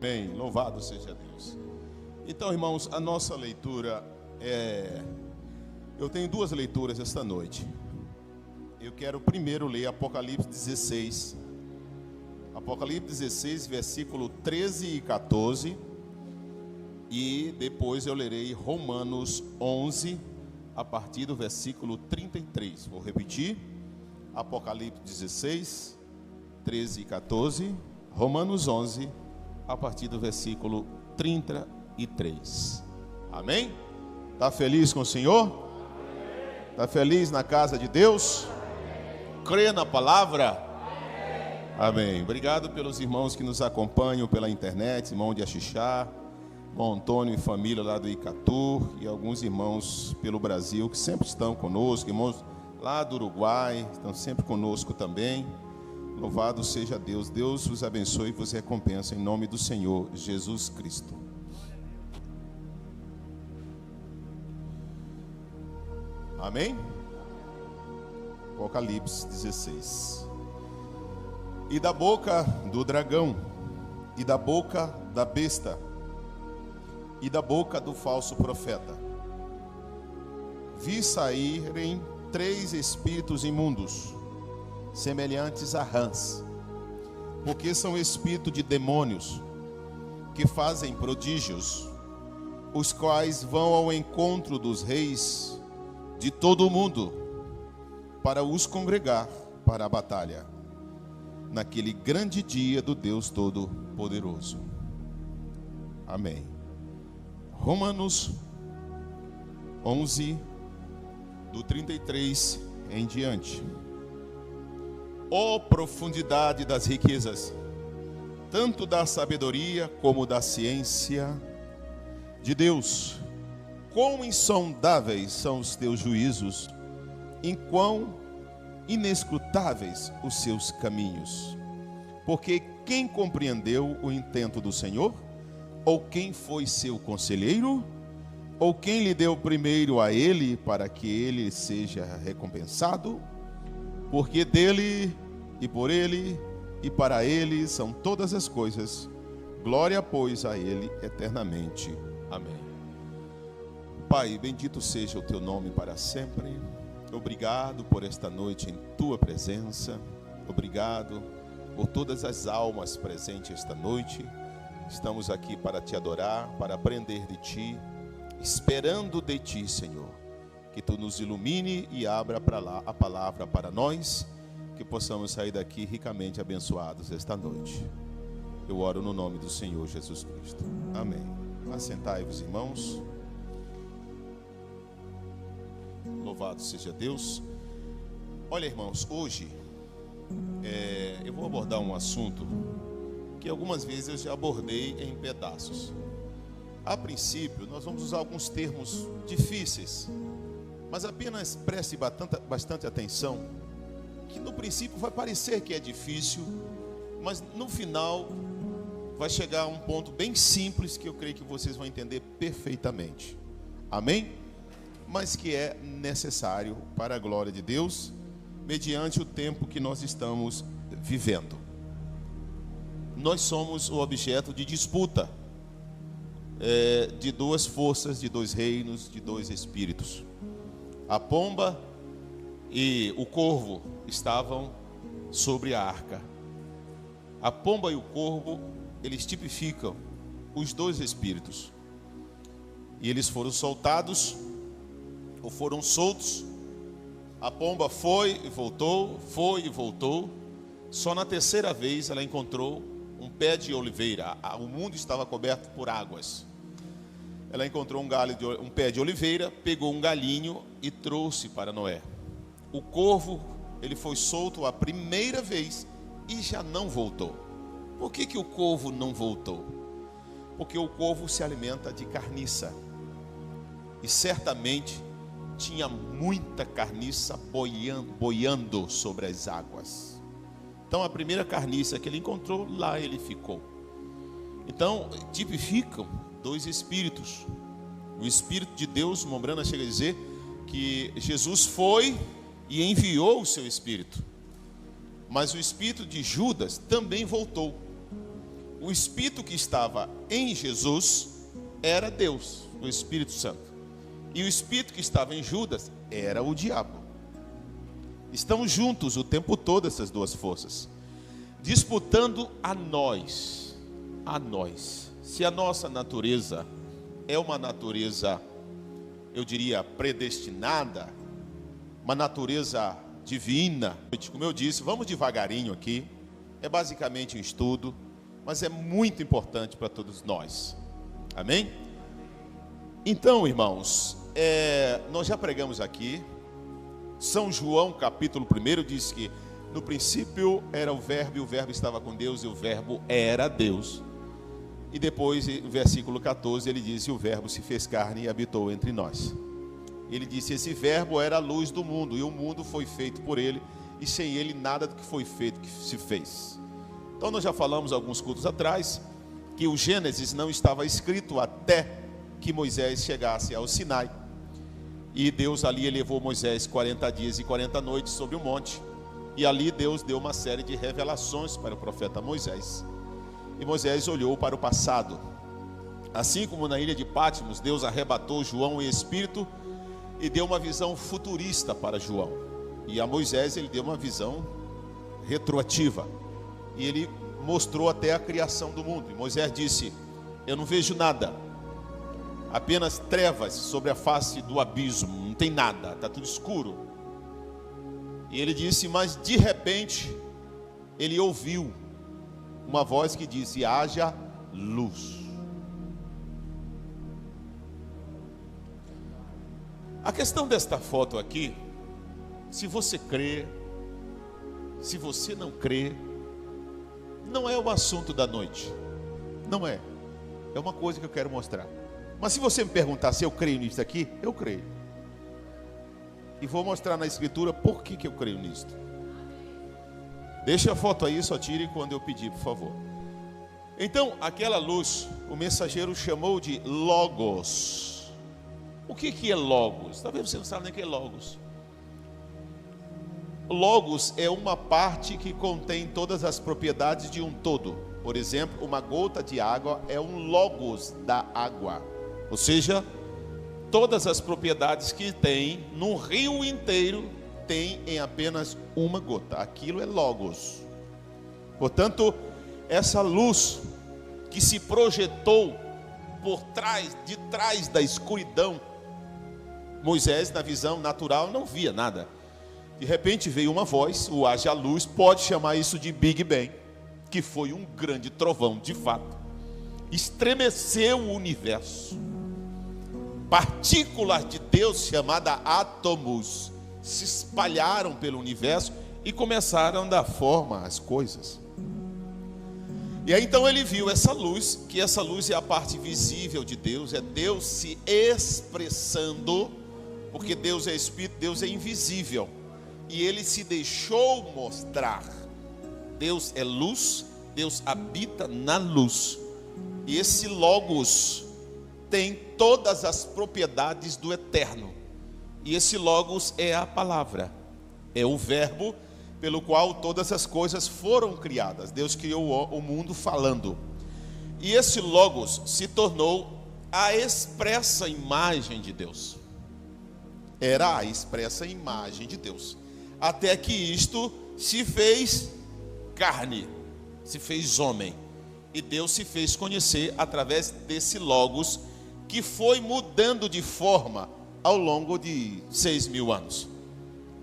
Amém. Louvado seja Deus. Então, irmãos, a nossa leitura eu tenho duas leituras esta noite. Eu quero primeiro ler Apocalipse 16. Apocalipse 16, versículo 13 e 14. E depois eu lerei Romanos 11, a partir do versículo 33. Vou repetir. Apocalipse 16, 13 e 14. Romanos 11, a partir do versículo 33. Amém? Está feliz com o Senhor? Está feliz na casa de Deus? Crê na palavra? Amém. Obrigado pelos irmãos que nos acompanham pela internet, irmão de Axixá, irmão Antônio e família lá do Icatu, e alguns irmãos pelo Brasil que sempre estão conosco, irmãos lá do Uruguai, estão sempre conosco também. Louvado seja Deus. Deus vos abençoe e vos recompensa em nome do Senhor Jesus Cristo. Amém? Apocalipse 16. E da boca do dragão, e da boca da besta, e da boca do falso profeta, vi saírem 3 espíritos imundos, semelhantes a rãs, porque são espíritos de demônios, que fazem prodígios, os quais vão ao encontro dos reis de todo o mundo, para os congregar para a batalha, naquele grande dia do Deus Todo-Poderoso. Amém. Romanos 11, do 33 em diante. Ó profundidade das riquezas, tanto da sabedoria como da ciência de Deus! Quão insondáveis são os teus juízos, e quão inescrutáveis os seus caminhos. Porque quem compreendeu o intento do Senhor? Ou quem foi seu conselheiro? Ou quem lhe deu primeiro a ele, para que ele seja recompensado? Porque dele, e por ele, e para ele são todas as coisas. Glória, pois, a ele eternamente. Amém. Pai, bendito seja o teu nome para sempre. Obrigado por esta noite em tua presença. Obrigado por todas as almas presentes esta noite. Estamos aqui para te adorar, para aprender de ti, esperando de ti, Senhor, que tu nos ilumine e abra a palavra para nós, que possamos sair daqui ricamente abençoados esta noite. Eu oro no nome do Senhor Jesus Cristo. Amém. Assentai-vos, irmãos. Louvado seja Deus. Olha, irmãos, hoje eu vou abordar um assunto que algumas vezes eu já abordei em pedaços. A princípio, nós vamos usar alguns termos difíceis, mas apenas preste bastante atenção, que no princípio vai parecer que é difícil, mas no final vai chegar a um ponto bem simples que eu creio que vocês vão entender perfeitamente. Amém? Mas que é necessário para a glória de Deus, mediante o tempo que nós estamos vivendo. Nós somos o objeto de disputa de duas forças, de dois reinos, de dois espíritos. A pomba e o corvo estavam sobre a arca. A pomba e o corvo, eles tipificam os dois espíritos. E eles foram soltados, ou foram soltos. A pomba foi e voltou. Só na terceira vez ela encontrou um pé de oliveira. O mundo estava coberto por águas. Ela encontrou um pé de oliveira, pegou um galinho e trouxe para Noé. O corvo, ele foi solto a primeira vez e já não voltou. Por que o corvo não voltou? Porque o corvo se alimenta de carniça. E certamente tinha muita carniça boiando sobre as águas. Então a primeira carniça que ele encontrou, lá ele ficou. Então tipificam dois espíritos. O Espírito de Deus, Mombrana chega a dizer que Jesus foi e enviou o seu Espírito. Mas o espírito de Judas também voltou. O Espírito que estava em Jesus era Deus, o Espírito Santo. E o Espírito que estava em Judas era o diabo. Estão juntos o tempo todo essas duas forças, disputando a nós. Se a nossa natureza é uma natureza, eu diria, predestinada, uma natureza divina, como eu disse, vamos devagarinho aqui, é basicamente um estudo, mas é muito importante para todos nós, amém? Então, irmãos, nós já pregamos aqui, São João capítulo 1 diz que no princípio era o verbo, e o verbo estava com Deus, e o verbo era Deus. E depois, no versículo 14, ele diz: e o verbo se fez carne e habitou entre nós. Ele disse: esse verbo era a luz do mundo, e o mundo foi feito por ele, e sem ele nada do que foi feito que se fez. Então nós já falamos alguns cultos atrás, que o Gênesis não estava escrito até que Moisés chegasse ao Sinai. E Deus ali elevou Moisés 40 dias e 40 noites sobre o monte. E ali Deus deu uma série de revelações para o profeta Moisés. E Moisés olhou para o passado. Assim como na ilha de Pátimos, Deus arrebatou João em espírito e deu uma visão futurista para João. E a Moisés ele deu uma visão retroativa. E ele mostrou até a criação do mundo. E Moisés disse: eu não vejo nada, apenas trevas sobre a face do abismo, não tem nada, está tudo escuro. E ele disse, mas de repente ele ouviu uma voz que disse: haja luz. A questão desta foto aqui, se você crê, se você não crê, não é o assunto da noite. Não é. É uma coisa que eu quero mostrar. Mas se você me perguntar se eu creio nisso aqui, eu creio. E vou mostrar na escritura por que eu creio nisto. Deixa a foto aí, só tire quando eu pedir, por favor. Então, aquela luz, o mensageiro chamou de Logos. O que é Logos? Talvez você não saiba nem o que é Logos. Logos é uma parte que contém todas as propriedades de um todo. Por exemplo, uma gota de água é um Logos da água. Ou seja, todas as propriedades que tem num rio inteiro tem em apenas uma gota. Aquilo é Logos. Portanto, essa luz que se projetou de trás da escuridão, Moisés, na visão natural, não via nada. De repente veio uma voz, o haja luz, pode chamar isso de Big Bang, que foi um grande trovão, de fato. Estremeceu o universo. Partículas de Deus, chamadas átomos, se espalharam pelo universo e começaram a dar forma às coisas. E aí então ele viu essa luz, que essa luz é a parte visível de Deus, é Deus se expressando, porque Deus é Espírito, Deus é invisível, e ele se deixou mostrar. Deus é luz, Deus habita na luz, e esse Logos tem todas as propriedades do eterno, e esse Logos é a palavra, é o verbo pelo qual todas as coisas foram criadas. Deus criou o mundo falando, e esse Logos se tornou a expressa imagem de Deus. Era a expressa imagem de Deus, até que isto se fez carne, se fez homem, e Deus se fez conhecer através desse Logos, que foi mudando de forma ao longo de 6.000 anos.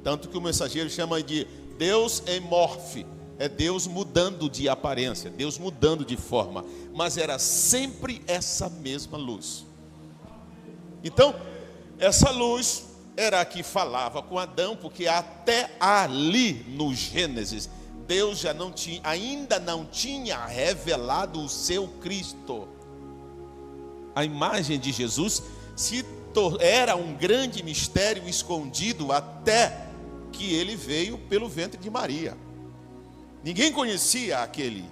Tanto que o mensageiro chama de Deus emorfe, é Deus mudando de aparência, Deus mudando de forma, mas era sempre essa mesma luz. Então, essa luz era a que falava com Adão, porque até ali no Gênesis, Deus ainda não tinha revelado o seu Cristo. A imagem de Jesus era um grande mistério escondido até que ele veio pelo ventre de Maria. Ninguém conhecia aquele.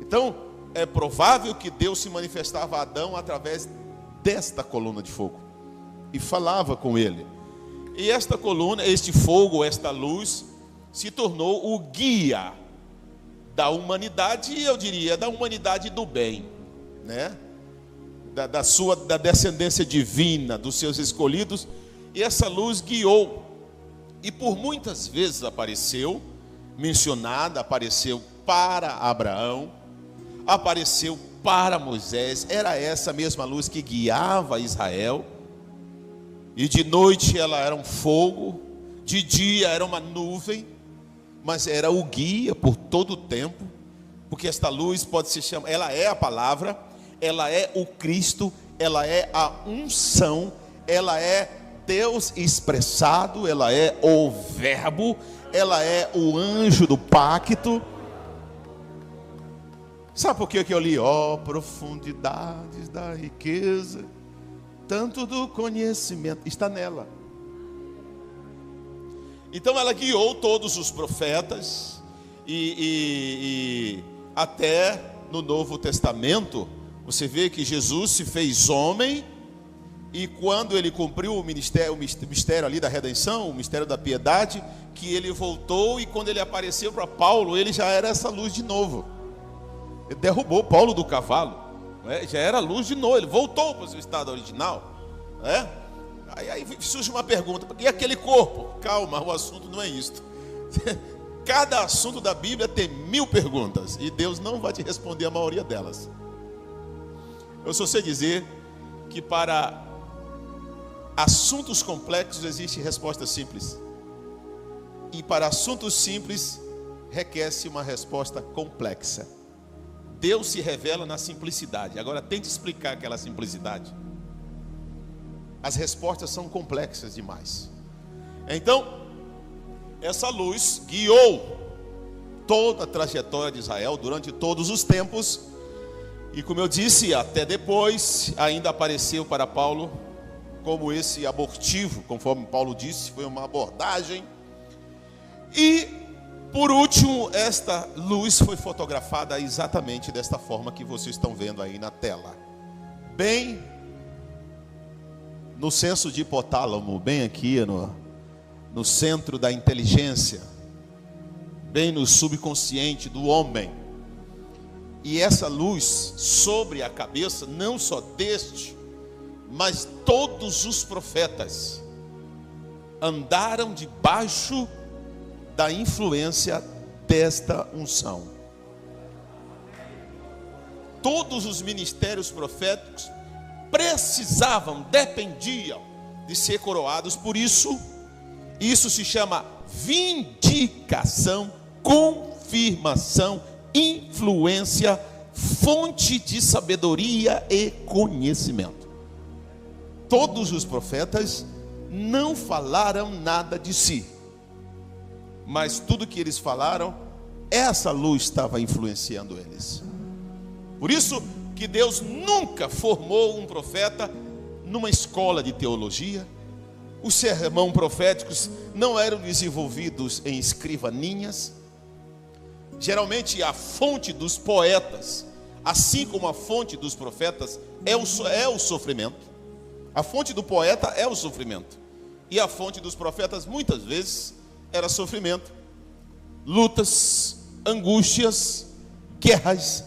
Então, é provável que Deus se manifestava a Adão através desta coluna de fogo e falava com ele. E esta coluna, este fogo, esta luz, se tornou o guia da humanidade, e eu diria da humanidade do bem, né? Da descendência divina, dos seus escolhidos, e essa luz guiou, e por muitas vezes apareceu, mencionada, apareceu para Abraão, apareceu para Moisés. Era essa mesma luz que guiava Israel, e de noite ela era um fogo, de dia era uma nuvem, mas era o guia por todo o tempo, porque esta luz pode se chamar, ela é a palavra, ela é o Cristo, ela é a unção, ela é Deus expressado, ela é o verbo, ela é o anjo do pacto. Sabe por que eu li? Ó, profundidades da riqueza, tanto do conhecimento, está nela. Então ela guiou todos os profetas, e até no Novo Testamento, você vê que Jesus se fez homem, e quando ele cumpriu o mistério ali da redenção, o mistério da piedade, que ele voltou, e quando ele apareceu para Paulo, ele já era essa luz de novo. Ele derrubou Paulo do cavalo, né? Já era luz de novo, ele voltou para o seu estado original, né? Aí surge uma pergunta: e aquele corpo? Calma, o assunto não é isto. Cada assunto da Bíblia tem 1000 perguntas, e Deus não vai te responder a maioria delas. Eu só sei dizer que para assuntos complexos existe resposta simples, e para assuntos simples requer-se uma resposta complexa. Deus se revela na simplicidade. Agora tente explicar aquela simplicidade. As respostas são complexas demais. Então, essa luz guiou toda a trajetória de Israel durante todos os tempos. E como eu disse, até depois ainda apareceu para Paulo como esse abortivo, conforme Paulo disse, foi uma abordagem. E por último, esta luz foi fotografada exatamente desta forma que vocês estão vendo aí na tela. Bem no senso de hipotálamo, bem aqui no centro da inteligência, bem no subconsciente do homem. E essa luz sobre a cabeça, não só deste, mas todos os profetas andaram debaixo da influência desta unção. Todos os ministérios proféticos precisavam, dependiam de ser coroados. Por isso se chama vindicação, confirmação, influência, fonte de sabedoria e conhecimento. Todos os profetas não falaram nada de si, mas tudo que eles falaram, essa luz estava influenciando eles. Por isso que Deus nunca formou um profeta numa escola de teologia. Os sermões proféticos não eram desenvolvidos em escrivaninhas. Geralmente a fonte dos poetas, assim como a fonte dos profetas, é o sofrimento. A fonte do poeta é o sofrimento. E a fonte dos profetas muitas vezes era sofrimento, lutas, angústias, guerras,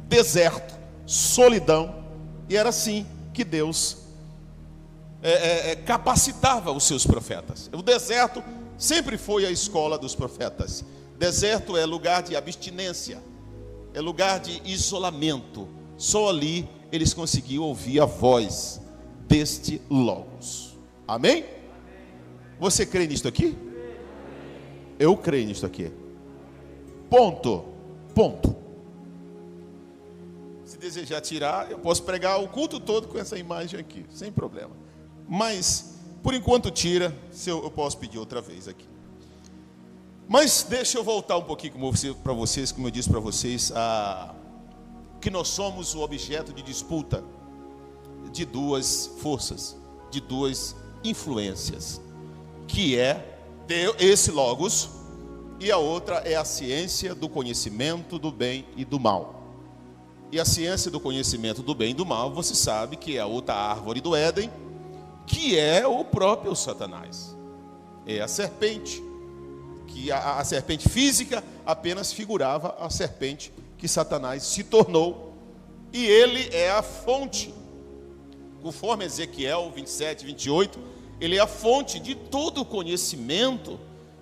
deserto, solidão. E era assim que Deus capacitava os seus profetas. O deserto sempre foi a escola dos profetas. Deserto é lugar de abstinência, é lugar de isolamento. Só ali eles conseguiam ouvir a voz deste Logos. Amém? Você crê nisto aqui? Eu creio nisto aqui. Ponto. Se desejar tirar, eu posso pregar o culto todo com essa imagem aqui, sem problema. Mas, por enquanto tira, se eu posso pedir outra vez aqui. Mas deixa eu voltar um pouquinho para vocês, como eu disse para vocês, que nós somos o objeto de disputa de duas forças, de duas influências, que é esse Logos, e a outra é a ciência do conhecimento do bem e do mal. E a ciência do conhecimento do bem e do mal, você sabe que é a outra árvore do Éden, que é o próprio Satanás. É a serpente que a serpente física apenas figurava a serpente que Satanás se tornou, e ele é a fonte. Conforme Ezequiel 27, 28, ele é a fonte de todo o conhecimento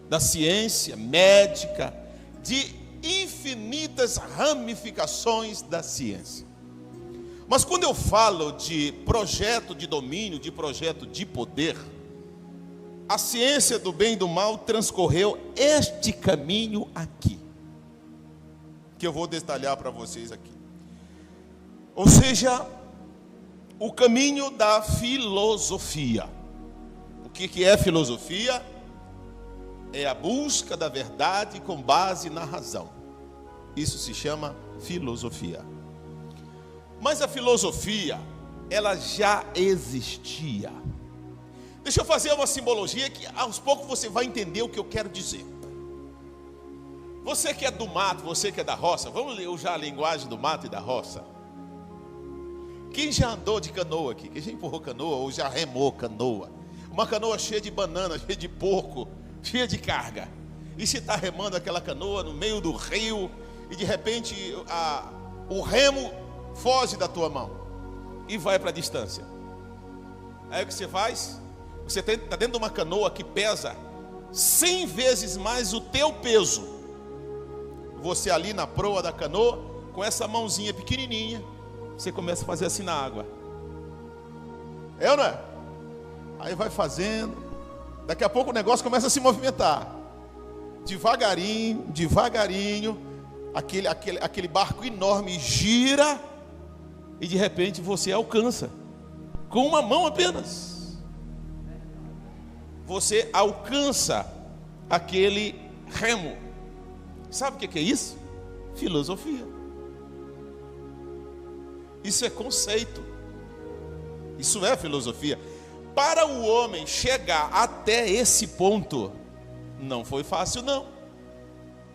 da ciência médica, de infinitas ramificações da ciência. Mas quando eu falo de projeto de domínio, de projeto de poder, a ciência do bem e do mal transcorreu este caminho aqui, que eu vou detalhar para vocês aqui. Ou seja, o caminho da filosofia. O que é filosofia? É a busca da verdade com base na razão. Isso se chama filosofia. Mas a filosofia, ela já existia. Deixa eu fazer uma simbologia que aos poucos você vai entender o que eu quero dizer. Você que é do mato, você que é da roça, vamos usar a linguagem do mato e da roça. Quem já andou de canoa aqui? Quem já empurrou canoa ou já remou canoa? Uma canoa cheia de banana, cheia de porco, cheia de carga. E se está remando aquela canoa no meio do rio e de repente o remo foge da tua mão e vai para a distância. Aí o que você faz? Você está dentro de uma canoa que pesa 100 vezes mais o teu peso. Você ali na proa da canoa, com essa mãozinha pequenininha, você começa a fazer assim na água. É ou não é? Aí vai fazendo. Daqui a pouco o negócio começa a se movimentar. Devagarinho, devagarinho. Aquele barco enorme gira. E de repente você alcança. Com uma mão apenas. Você alcança aquele remo. Sabe o que é isso? Filosofia. Isso é conceito. Isso é filosofia. Para o homem chegar até esse ponto, não foi fácil não.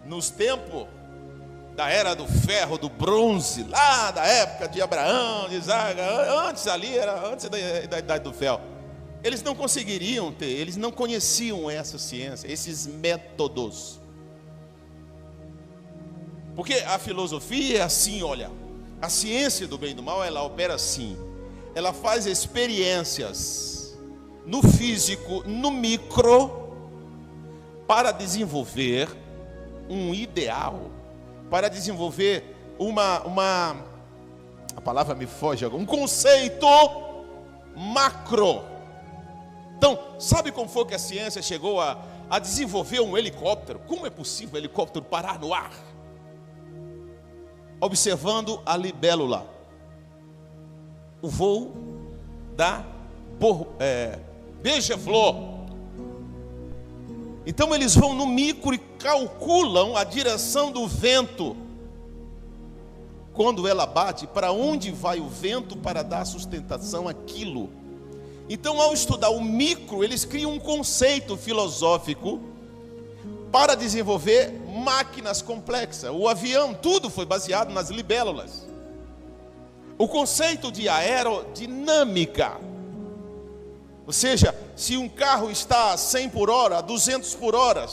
Nos tempos da era do ferro, do bronze, lá da época de Abraão, de Isaac, antes da idade do ferro, eles não conseguiriam ter, eles não conheciam essa ciência, esses métodos. Porque a filosofia é assim, olha, a ciência do bem e do mal, ela opera assim, ela faz experiências no físico, no micro, para desenvolver um ideal, para desenvolver a palavra me foge agora, um conceito macro. Então, sabe como foi que a ciência chegou a desenvolver um helicóptero? Como é possível um helicóptero parar no ar? Observando a libélula, o voo da beija-flor. Então eles vão no micro e calculam a direção do vento. Quando ela bate, para onde vai o vento para dar sustentação àquilo. Então, ao estudar o micro, eles criam um conceito filosófico para desenvolver máquinas complexas. O avião, tudo foi baseado nas libélulas. O conceito de aerodinâmica. Ou seja, se um carro está a 100 por hora, a 200 por hora,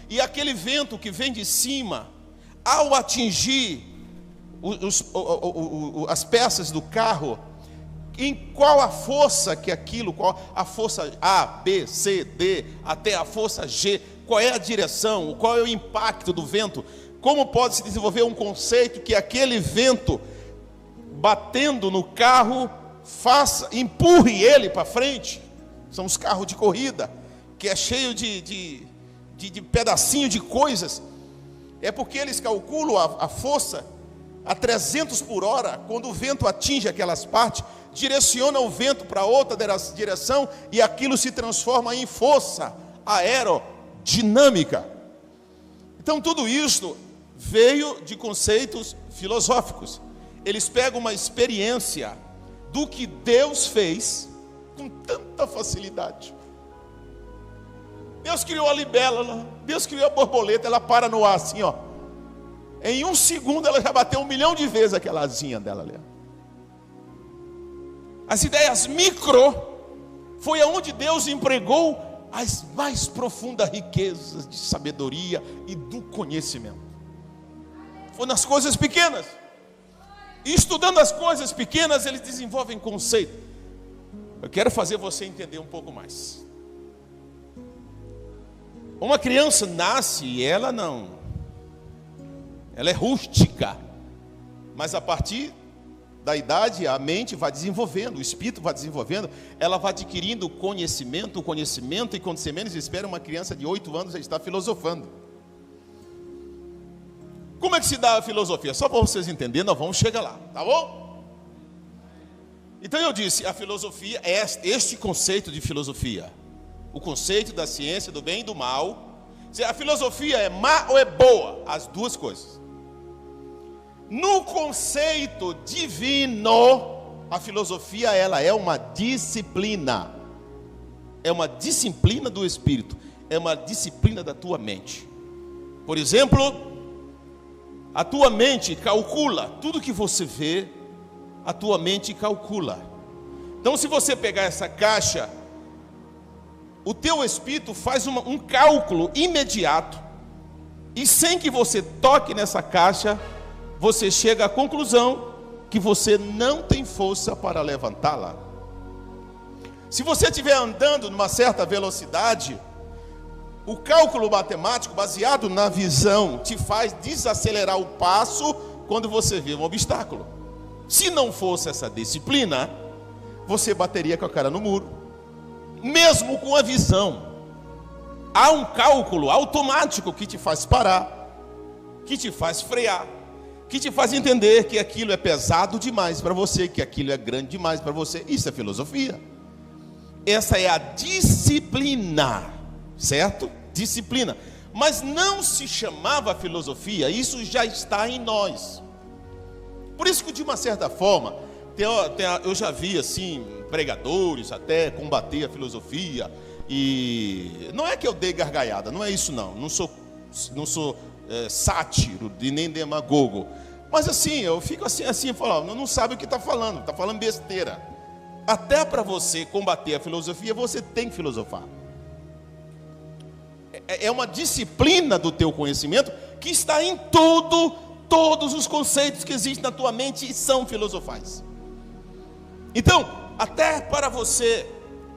e aquele vento que vem de cima, ao atingir as peças do carro, em qual a força que aquilo, qual a força A, B, C, D, até a força G, qual é a direção, qual é o impacto do vento, como pode se desenvolver um conceito que aquele vento batendo no carro empurre ele para frente. São os carros de corrida, que é cheio de pedacinho de coisas. É porque eles calculam a força a 300 por hora, quando o vento atinge aquelas partes, direciona o vento para outra direção e aquilo se transforma em força aerodinâmica. Então tudo isso veio de conceitos filosóficos. Eles pegam uma experiência do que Deus fez com tanta facilidade. Deus criou a libélula, Deus criou a borboleta, ela para no ar assim, ó. Em 1 segundo ela já bateu 1 milhão de vezes aquela asinha dela ali. As ideias micro foi aonde Deus empregou as mais profundas riquezas de sabedoria e do conhecimento. Foi nas coisas pequenas. E estudando as coisas pequenas, eles desenvolvem conceito. Eu quero fazer você entender um pouco mais. Uma criança nasce e ela é rústica. Mas a partir da idade, a mente vai desenvolvendo, o espírito vai desenvolvendo, ela vai adquirindo conhecimento, e quando você menos espera, uma criança de 8 anos já está filosofando. Como é que se dá a filosofia? Só para vocês entenderem, nós vamos chegar lá, tá bom? Então eu disse, a filosofia é este conceito de filosofia. O conceito da ciência do bem e do mal. A filosofia é má ou é boa? As duas coisas. No conceito divino, a filosofia ela é uma disciplina. É uma disciplina do espírito. É uma disciplina da tua mente. Por exemplo, a tua mente calcula tudo que você vê. A tua mente calcula. Então, se você pegar essa caixa, o teu espírito faz um cálculo imediato. E sem que você toque nessa caixa, você chega à conclusão que você não tem força para levantá-la. Se você estiver andando numa certa velocidade, o cálculo matemático baseado na visão te faz desacelerar o passo quando você vê um obstáculo. Se não fosse essa disciplina, você bateria com a cara no muro. Mesmo com a visão, há um cálculo automático que te faz parar, que te faz frear, que te faz entender que aquilo é pesado demais para você, que aquilo é grande demais para você. Isso é filosofia. Essa é a disciplina, certo? Disciplina. Mas não se chamava filosofia, isso já está em nós. Por isso que, de uma certa forma, eu já vi assim pregadores até combater a filosofia. E não é que eu dei gargalhada, não é isso não. Não sou sátiro e nem demagogo. Mas assim, eu fico assim falando, não sabe o que está falando besteira. Até para você combater a filosofia, você tem que filosofar. É uma disciplina do teu conhecimento que está em todos os conceitos que existem na tua mente são filosofais. Então, até para você,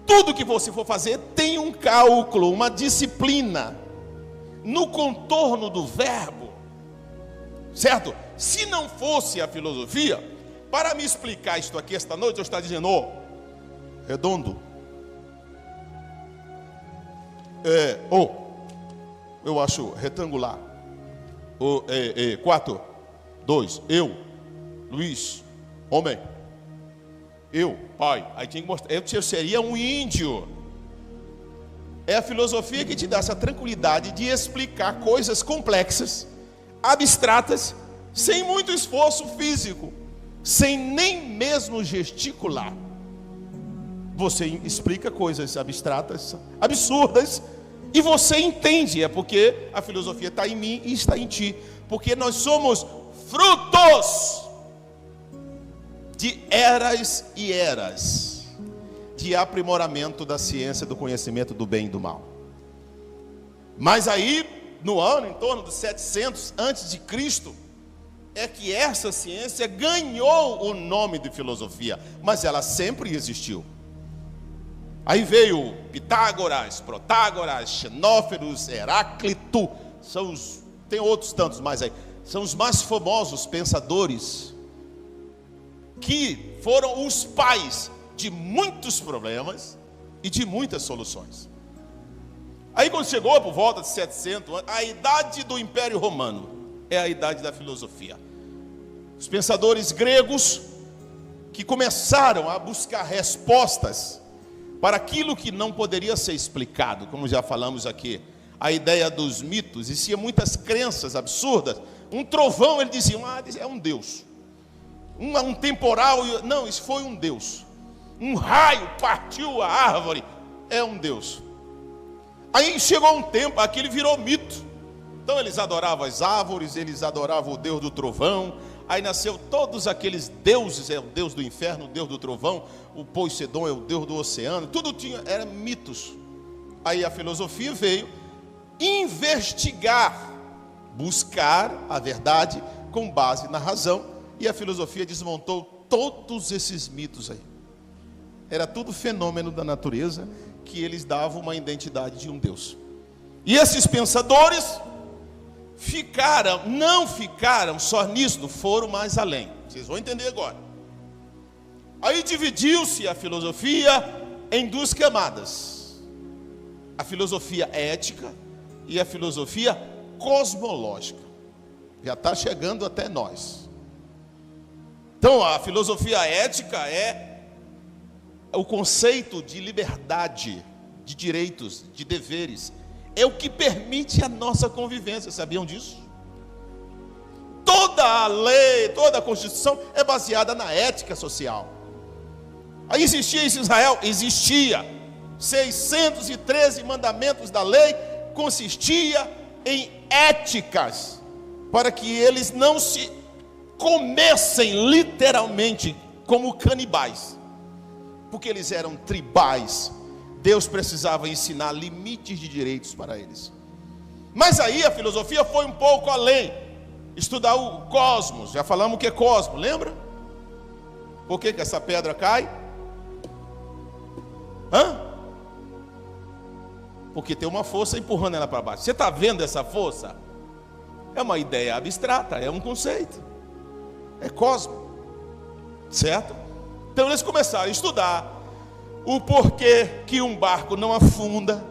tudo que você for fazer tem um cálculo, uma disciplina no contorno do verbo, certo? Se não fosse a filosofia, para me explicar isto aqui esta noite, eu estou dizendo, redondo, eu acho retangular, 4, 2, eu, Luiz, homem, eu, pai, aí tinha que mostrar, eu seria um índio. É a filosofia que te dá essa tranquilidade de explicar coisas complexas, abstratas, sem muito esforço físico, sem nem mesmo gesticular. Você explica coisas abstratas, absurdas, e você entende, é porque a filosofia está em mim e está em ti, porque nós somos frutos de eras e eras de aprimoramento da ciência do conhecimento do bem e do mal. Mas aí, no ano em torno dos 700 antes de Cristo, é que essa ciência ganhou o nome de filosofia, mas ela sempre existiu. Aí veio Pitágoras, Protágoras, Xenóferos, Heráclito, tem outros tantos mais aí, são os mais famosos pensadores, que foram os pais de muitos problemas e de muitas soluções. Aí quando chegou por volta de 700 anos, a idade do Império Romano é a idade da filosofia. Os pensadores gregos que começaram a buscar respostas para aquilo que não poderia ser explicado, como já falamos aqui, a ideia dos mitos, existiam muitas crenças absurdas. Um trovão, ele dizia, é um Deus. Um temporal, não, isso foi um Deus. Um raio partiu a árvore, é um Deus. Aí chegou um tempo, aquilo virou mito. Então eles adoravam as árvores, eles adoravam o Deus do trovão. Aí nasceu todos aqueles deuses, é o Deus do inferno, o Deus do trovão, o Poseidon é o Deus do oceano, tudo eram mitos. Aí a filosofia veio investigar, buscar a verdade com base na razão, e a filosofia desmontou todos esses mitos aí. Era tudo fenômeno da natureza que eles davam uma identidade de um Deus. E esses pensadores não ficaram só nisso, foram mais além. Vocês vão entender agora. Aí dividiu-se a filosofia em duas camadas: a filosofia ética e a filosofia cosmológica. Já está chegando até nós. Então, a filosofia ética é o conceito de liberdade, de direitos, de deveres. É o que permite a nossa convivência, sabiam disso? Toda a lei, toda a Constituição é baseada na ética social. Aí existia isso em Israel? Existia. 613 mandamentos da lei consistia em éticas, para que eles não se comessem literalmente como canibais, porque eles eram tribais. Deus precisava ensinar limites de direitos para eles. Mas aí a filosofia foi um pouco além, estudar o cosmos. Já falamos o que é cosmos, lembra? Por que essa pedra cai? Porque tem uma força empurrando ela para baixo. Você está vendo essa força? É uma ideia abstrata, é um conceito. É cosmos, certo? Então eles começaram a estudar o porquê que um barco não afunda,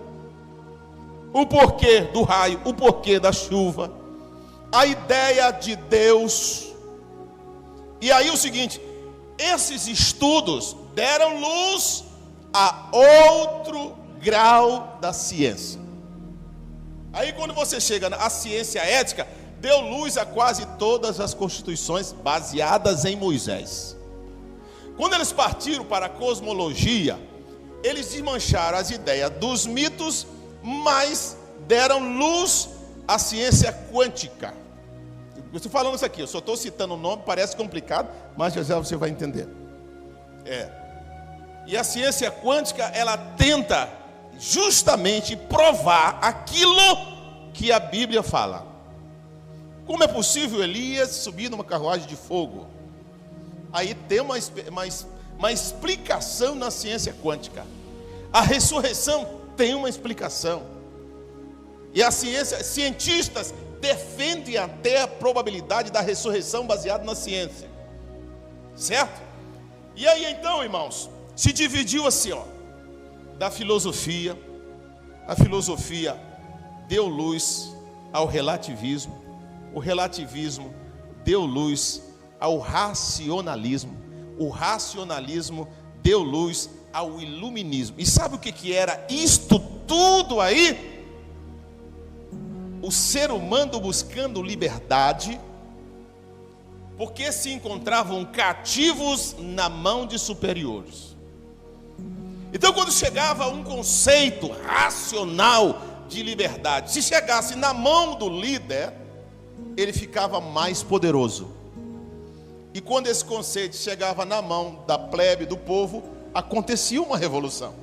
o porquê do raio, o porquê da chuva, a ideia de Deus. E aí o seguinte, esses estudos deram luz a outro grau da ciência. Aí quando você chega na ciência ética, deu luz a quase todas as constituições baseadas em Moisés. Quando eles partiram para a cosmologia, eles desmancharam as ideias dos mitos, mas deram luz à ciência quântica. Eu estou falando isso aqui, eu só estou citando o nome, parece complicado, mas já você vai entender. E a ciência quântica, ela tenta justamente provar aquilo que a Bíblia fala. Como é possível Elias subir numa carruagem de fogo? Aí tem uma explicação na ciência quântica. A ressurreição tem uma explicação. E a cientistas defendem até a probabilidade da ressurreição baseada na ciência. Certo? E aí então, irmãos, se dividiu assim, da filosofia. A filosofia deu luz ao relativismo. O relativismo deu luz ao racionalismo. O racionalismo deu luz ao iluminismo. E sabe o que era isto tudo aí? O ser humano buscando liberdade, porque se encontravam cativos na mão de superiores. Então quando chegava um conceito racional de liberdade, se chegasse na mão do líder, ele ficava mais poderoso. E quando esse conceito chegava na mão da plebe, do povo, acontecia uma revolução.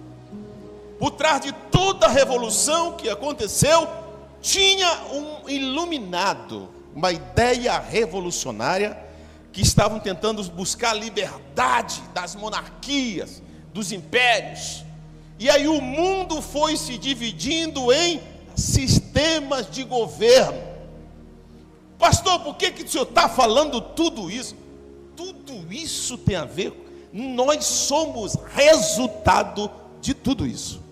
Por trás de toda a revolução que aconteceu, tinha um iluminado, uma ideia revolucionária, que estavam tentando buscar a liberdade das monarquias, dos impérios. E aí o mundo foi se dividindo em sistemas de governo. Pastor, por que o senhor está falando tudo isso? Tudo isso tem a ver, nós somos resultado de tudo isso.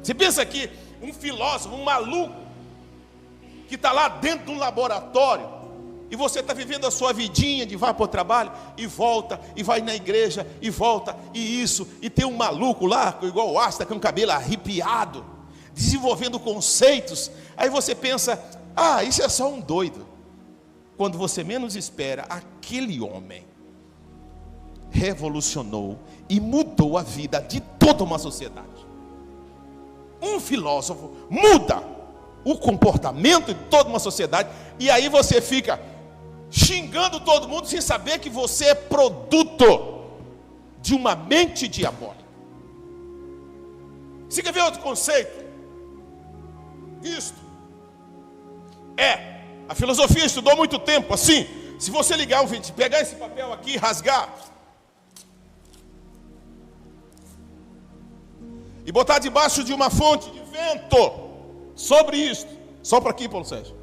Você pensa que um filósofo, um maluco, que está lá dentro de um laboratório, e você está vivendo a sua vidinha de vai para o trabalho, e volta, e vai na igreja, e volta, e isso, e tem um maluco lá, igual o Asta, com o cabelo arrepiado, desenvolvendo conceitos, aí você pensa, isso é só um doido. Quando você menos espera, aquele homem revolucionou e mudou a vida de toda uma sociedade. Um filósofo muda o comportamento de toda uma sociedade, e aí você fica xingando todo mundo sem saber que você é produto de uma mente diabólica. Você quer ver outro conceito? Isto a filosofia estudou muito tempo assim. Se você ligar um vídeo, pegar esse papel aqui e rasgar e botar debaixo de uma fonte de vento sobre isto, sopra aqui, Paulo Sérgio.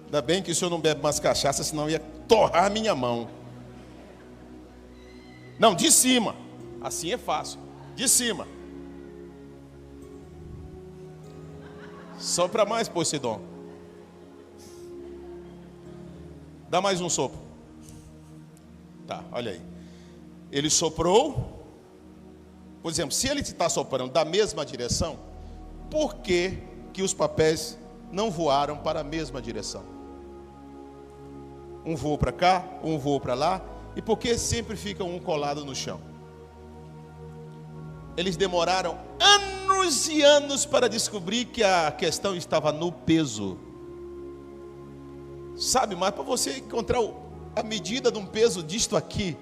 Ainda bem que o senhor não bebe mais cachaça, senão ia torrar a minha mão. Não, de cima. Assim é fácil. De cima. Sopra mais, Poseidon. Dá mais um sopro. Tá, olha aí. Ele soprou. Por exemplo, se ele está soprando da mesma direção, por que os papéis não voaram para a mesma direção? Um voou para cá, um voou para lá. E por que sempre fica um colado no chão? Eles demoraram anos e anos para descobrir que a questão estava no peso. Sabe, mas para você encontrar a medida de um peso disto aqui,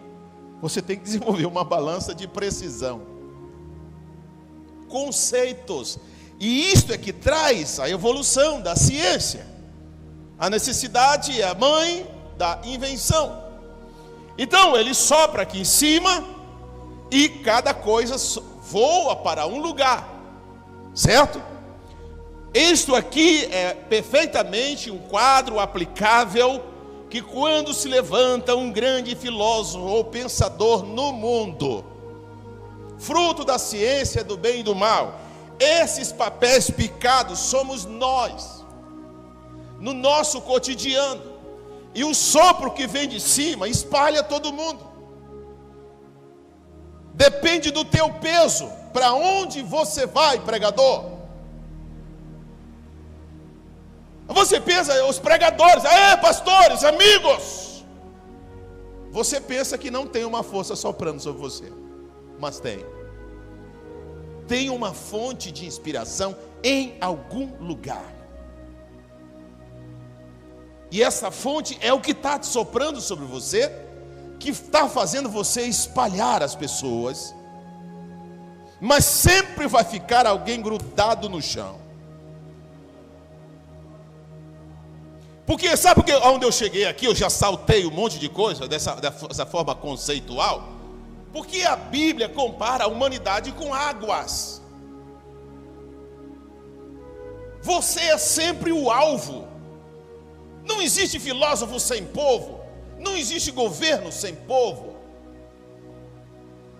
você tem que desenvolver uma balança de precisão. Conceitos. E isto é que traz a evolução da ciência. A necessidade é a mãe da invenção. Então ele sopra aqui em cima e cada coisa voa para um lugar, certo? Isto aqui é perfeitamente um quadro aplicável que quando se levanta um grande filósofo ou pensador no mundo, fruto da ciência do bem e do mal, esses papéis picados somos nós, no nosso cotidiano. E o sopro que vem de cima espalha todo mundo. Depende do teu peso. Para onde você vai, pregador? Você pensa, os pregadores, pastores, amigos. Você pensa que não tem uma força soprando sobre você. Mas tem. Tem uma fonte de inspiração em algum lugar. E essa fonte é o que está soprando sobre você, que está fazendo você espalhar as pessoas, mas sempre vai ficar alguém grudado no chão. Porque sabe porque onde eu cheguei aqui, eu já saltei um monte de coisa dessa forma conceitual? Porque a Bíblia compara a humanidade com águas. Você é sempre o alvo. Não existe filósofo sem povo. Não existe governo sem povo.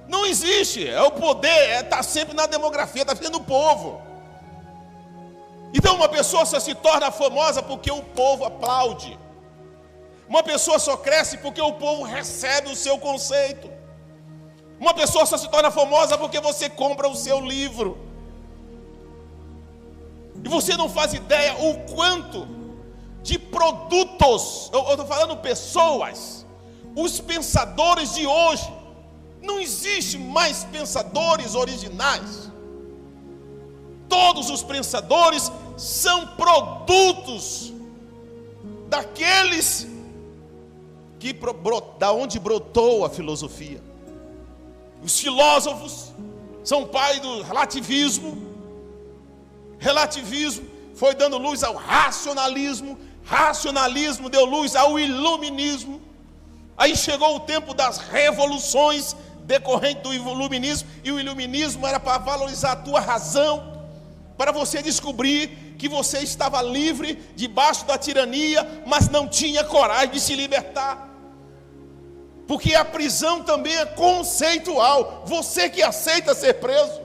Não existe. É o poder, está sempre na demografia, está sendo o povo. Então uma pessoa só se torna famosa porque o povo aplaude. Uma pessoa só cresce porque o povo recebe o seu conceito. Uma pessoa só se torna famosa porque você compra o seu livro. E você não faz ideia o quanto de produtos, eu estou falando pessoas, os pensadores de hoje, não existe mais pensadores originais. Todos os pensadores são produtos daqueles que da onde brotou a filosofia. Os filósofos são pai do relativismo. Relativismo foi dando luz ao racionalismo. Racionalismo deu luz ao iluminismo. Aí chegou o tempo das revoluções decorrentes do iluminismo. E o iluminismo era para valorizar a tua razão, para você descobrir que você estava livre debaixo da tirania, mas não tinha coragem de se libertar. Porque a prisão também é conceitual. Você que aceita ser preso.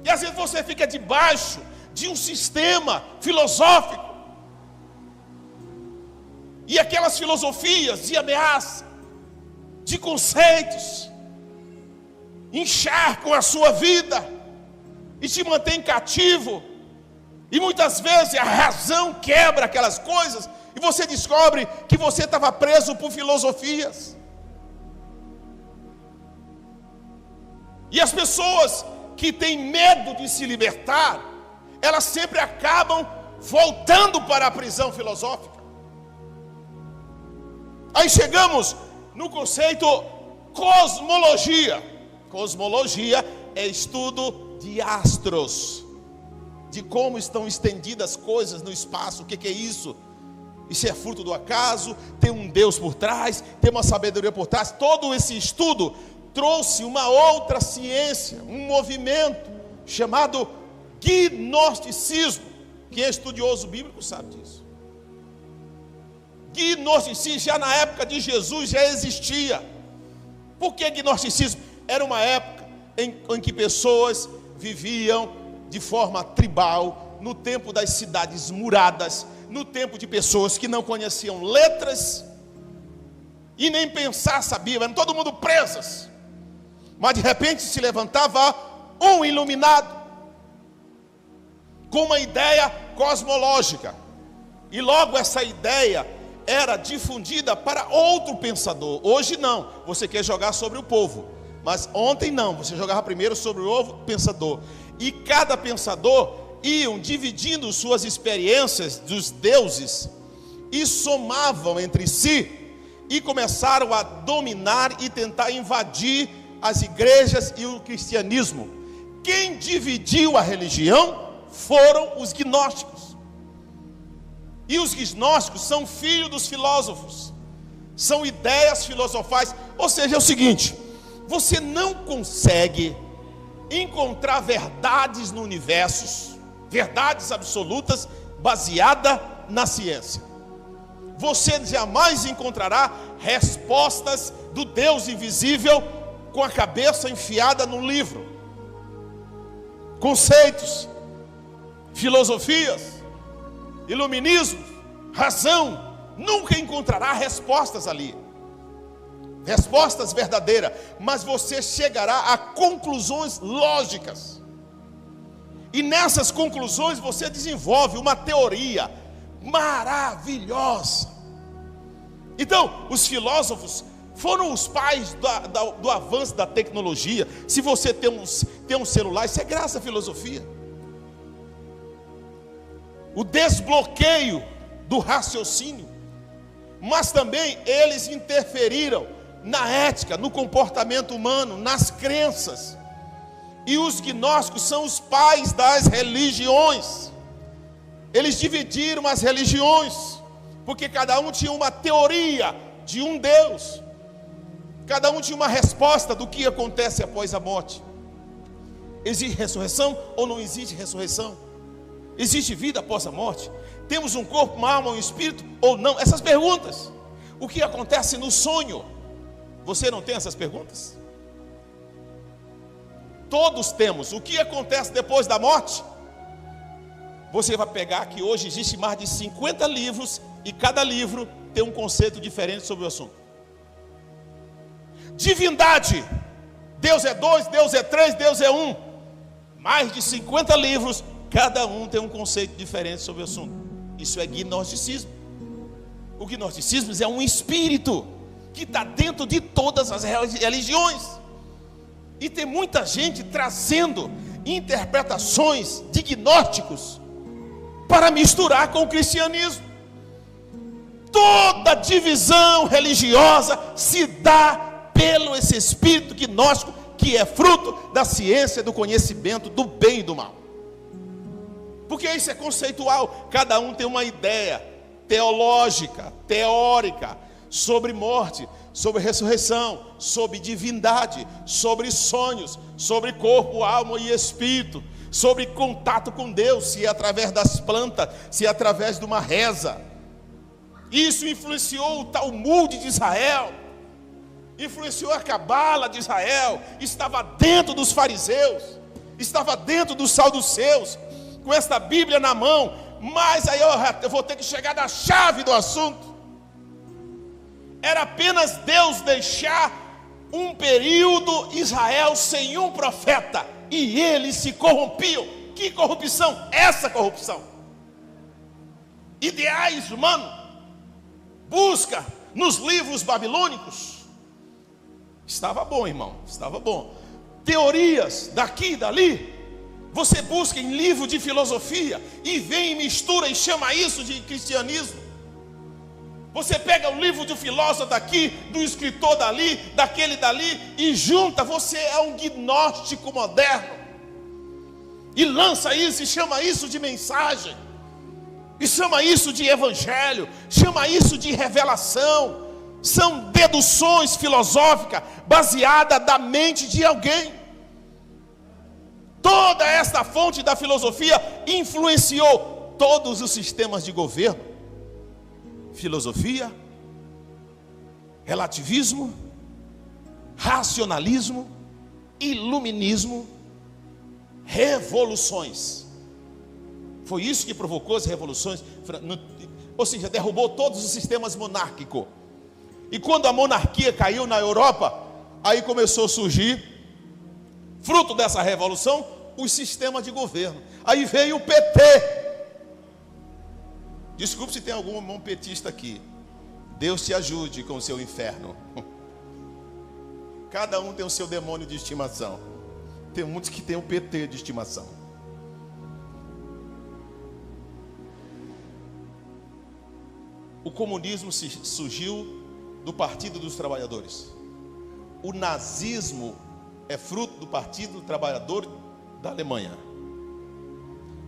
E às vezes você fica debaixo de um sistema filosófico. E aquelas filosofias de ameaça, de conceitos, encharcam a sua vida e te mantém cativo. E muitas vezes a razão quebra aquelas coisas e você descobre que você estava preso por filosofias. E as pessoas que têm medo de se libertar, elas sempre acabam voltando para a prisão filosófica. Aí chegamos no conceito cosmologia. Cosmologia é estudo de astros, de como estão estendidas coisas no espaço. O que é isso? Isso é fruto do acaso? Tem um Deus por trás? Tem uma sabedoria por trás? Todo esse estudo trouxe uma outra ciência, um movimento chamado gnosticismo. Quem é estudioso bíblico sabe disso. Gnosticismo já na época de Jesus já existia. Por que gnosticismo? Era uma época em que pessoas viviam de forma tribal, no tempo das cidades muradas, no tempo de pessoas que não conheciam letras e nem pensar sabiam, eram todo mundo presas. Mas de repente se levantava um iluminado com uma ideia cosmológica, e logo essa ideia era difundida para outro pensador. Hoje não, você quer jogar sobre o povo, mas ontem não, você jogava primeiro sobre o outro pensador. E cada pensador iam dividindo suas experiências dos deuses e somavam entre si e começaram a dominar e tentar invadir as igrejas e o cristianismo. Quem dividiu a religião foram os gnósticos. E os gnósticos são filhos dos filósofos, são ideias filosofais. Ou seja, é o seguinte: você não consegue encontrar verdades no universo, verdades absolutas baseadas na ciência. Você jamais encontrará respostas do Deus invisível com a cabeça enfiada no livro. Conceitos, filosofias, iluminismo, razão, nunca encontrará respostas ali, respostas verdadeiras, mas você chegará a conclusões lógicas, e nessas conclusões você desenvolve uma teoria maravilhosa. Então, os filósofos foram os pais do avanço da tecnologia. Se você tem um celular, isso é graças à filosofia. O desbloqueio do raciocínio. Mas também eles interferiram na ética, no comportamento humano, nas crenças. E os gnósticos são os pais das religiões. Eles dividiram as religiões, porque cada um tinha uma teoria de um Deus. Cada um tinha uma resposta do que acontece após a morte. Existe ressurreição ou não existe ressurreição? Existe vida após a morte? Temos um corpo, uma alma, um espírito ou não? Essas perguntas. O que acontece no sonho? Você não tem essas perguntas? Todos temos. O que acontece depois da morte? Você vai pegar que hoje existe mais de 50 livros e cada livro tem um conceito diferente sobre o assunto. Divindade. Deus é 2, Deus é 3, Deus é 1. Mais de 50 livros, cada um tem um conceito diferente sobre o assunto. Isso é gnosticismo. O gnosticismo é um espírito que está dentro de todas as religiões. E tem muita gente trazendo interpretações de gnósticos para misturar com o cristianismo. Toda divisão religiosa se dá pelo esse espírito gnóstico, que é fruto da ciência, do conhecimento do bem e do mal. Porque isso é conceitual. Cada um tem uma ideia teológica, teórica, sobre morte, sobre ressurreição, sobre divindade, sobre sonhos, sobre corpo, alma e espírito, sobre contato com Deus, se é através das plantas, se é através de uma reza. Isso influenciou o Talmud de Israel, influenciou a Cabala de Israel, estava dentro dos fariseus, estava dentro dos saduceus, com esta Bíblia na mão. Mas aí eu vou ter que chegar na chave do assunto. Era apenas Deus deixar um período Israel sem um profeta, e eles se corrompiam. Que corrupção? Essa corrupção. Ideais humanos. Busca nos livros babilônicos. Estava bom, irmão, estava bom. Teorias daqui e dali. Você busca em livro de filosofia e vem e mistura e chama isso de cristianismo. Você pega o livro de um filósofo daqui, do escritor dali, daquele dali, e junta, você é um gnóstico moderno. E lança isso, e chama isso de mensagem. E chama isso de evangelho, chama isso de revelação. São deduções filosóficas baseadas da mente de alguém. Toda esta fonte da filosofia influenciou todos os sistemas de governo. Filosofia, relativismo, racionalismo, iluminismo, revoluções. Foi isso que provocou as revoluções, ou seja, derrubou todos os sistemas monárquicos. E quando a monarquia caiu na Europa, aí começou a surgir, fruto dessa revolução, os sistemas de governo. Aí veio o PT. Desculpe se tem algum irmão petista aqui. Deus te ajude com o seu inferno. Cada um tem o seu demônio de estimação. Tem muitos que têm o PT de estimação. O comunismo surgiu do Partido dos Trabalhadores. O nazismo é fruto do Partido do Trabalhador da Alemanha.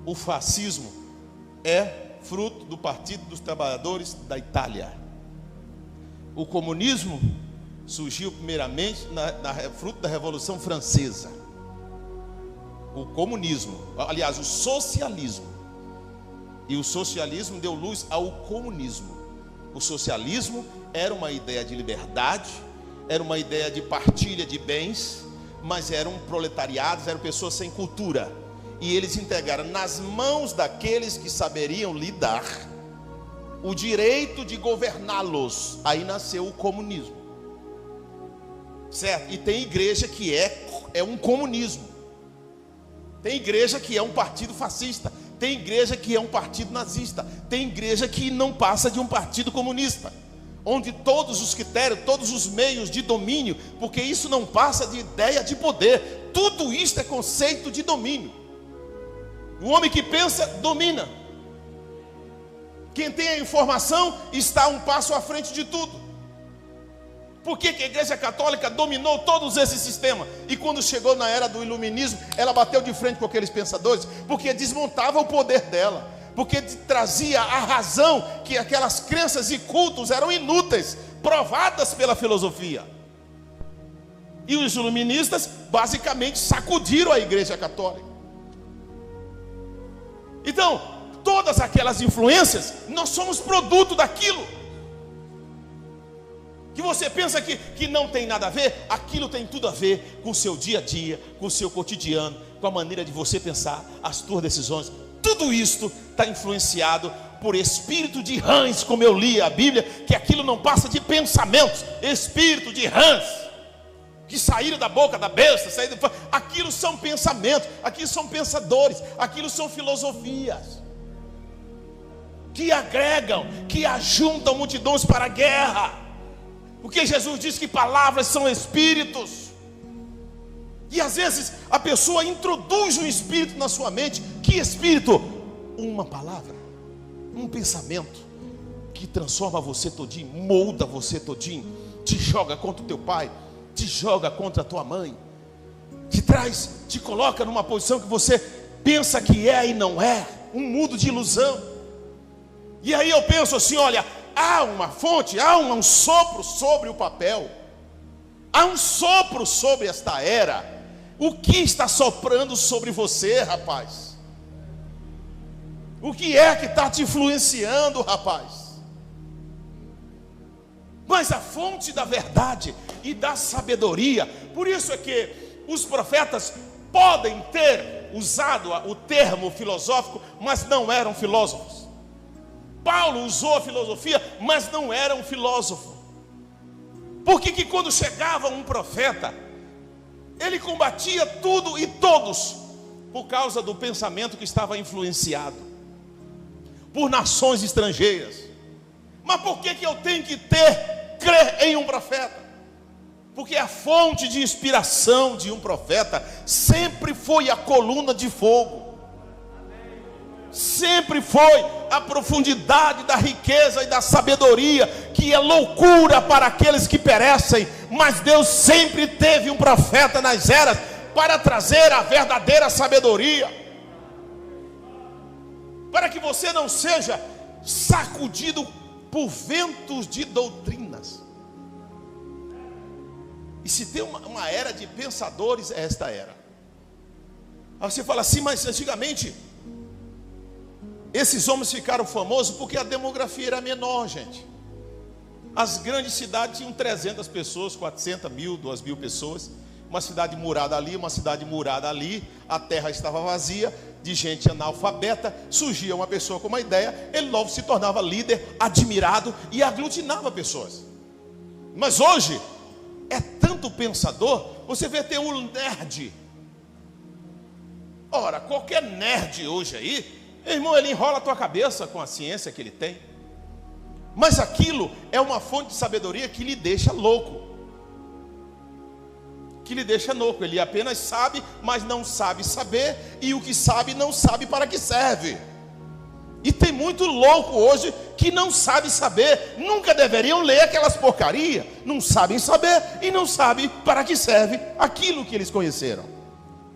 O fascismo é fruto do Partido dos Trabalhadores da Itália. O comunismo surgiu primeiramente fruto da Revolução Francesa. O comunismo, aliás, o socialismo. E o socialismo deu luz ao comunismo. O socialismo era uma ideia de liberdade, era uma ideia de partilha de bens, mas eram proletariados, eram pessoas sem cultura. E eles entregaram nas mãos daqueles que saberiam lidar o direito de governá-los. Aí nasceu o comunismo, certo? E tem igreja que é um comunismo. Tem igreja que é um partido fascista. Tem igreja que é um partido nazista. Tem igreja que não passa de um partido comunista, onde todos os critérios, todos os meios de domínio, porque isso não passa de ideia de poder. Tudo isso é conceito de domínio. O homem que pensa, domina. Quem tem a informação está um passo à frente de tudo. Por que a Igreja Católica dominou todos esses sistemas? E quando chegou na era do iluminismo, ela bateu de frente com aqueles pensadores, porque desmontava o poder dela, porque trazia a razão que aquelas crenças e cultos eram inúteis, provadas pela filosofia. E os iluministas basicamente sacudiram a Igreja Católica. Então, todas aquelas influências, nós somos produto daquilo. Que você pensa que não tem nada a ver, aquilo tem tudo a ver com o seu dia a dia, com o seu cotidiano, com a maneira de você pensar, as suas decisões. Tudo isto está influenciado por espírito de rãs, como eu li a Bíblia, que aquilo não passa de pensamentos, espírito de rãs, que saíram da boca da besta, aquilo são pensamentos, aquilo são pensadores, aquilo são filosofias, que agregam, que ajuntam multidões para a guerra. Porque Jesus diz que palavras são espíritos. E às vezes a pessoa introduz um espírito na sua mente. Que espírito? Uma palavra, um pensamento que transforma você todinho, molda você todinho, te joga contra o teu pai, te joga contra a tua mãe, te coloca numa posição que você pensa que é e não é, um mundo de ilusão. E aí eu penso assim, olha, há uma fonte, há um sopro sobre o papel, há um sopro sobre esta era. O que está soprando sobre você, rapaz? O que é que está te influenciando, rapaz? Mas a fonte da verdade e da sabedoria, por isso é que os profetas podem ter usado o termo filosófico, mas não eram filósofos. Paulo usou a filosofia, mas não era um filósofo. Porque que quando chegava um profeta, ele combatia tudo e todos, por causa do pensamento que estava influenciado por nações estrangeiras. Mas por que eu tenho que crer em um profeta? Porque a fonte de inspiração de um profeta sempre foi a coluna de fogo. sempre foi a profundidade da riqueza e da sabedoria, que é loucura para aqueles que perecem, mas Deus sempre teve um profeta nas eras para trazer a verdadeira sabedoria, para que você não seja sacudido por ventos de doutrinas. E se tem uma era de pensadores, é esta era. Aí você fala assim, mas antigamente esses homens ficaram famosos porque a demografia era menor, gente. As grandes cidades tinham 300 pessoas, 400 mil, 2 mil pessoas. Uma cidade murada ali, uma cidade murada ali. A terra estava vazia de gente analfabeta. Surgia uma pessoa com uma ideia, ele logo se tornava líder, admirado e aglutinava pessoas. Mas hoje é tanto pensador. Você vê ter um nerd. Ora, qualquer nerd hoje aí, irmão, ele enrola a tua cabeça com a ciência que ele tem. Mas aquilo é uma fonte de sabedoria que lhe deixa louco. Que lhe deixa louco. Ele apenas sabe, mas não sabe saber. E o que sabe, não sabe para que serve. E tem muito louco hoje que não sabe saber. Nunca deveriam ler aquelas porcarias. Não sabem saber e não sabem para que serve aquilo que eles conheceram.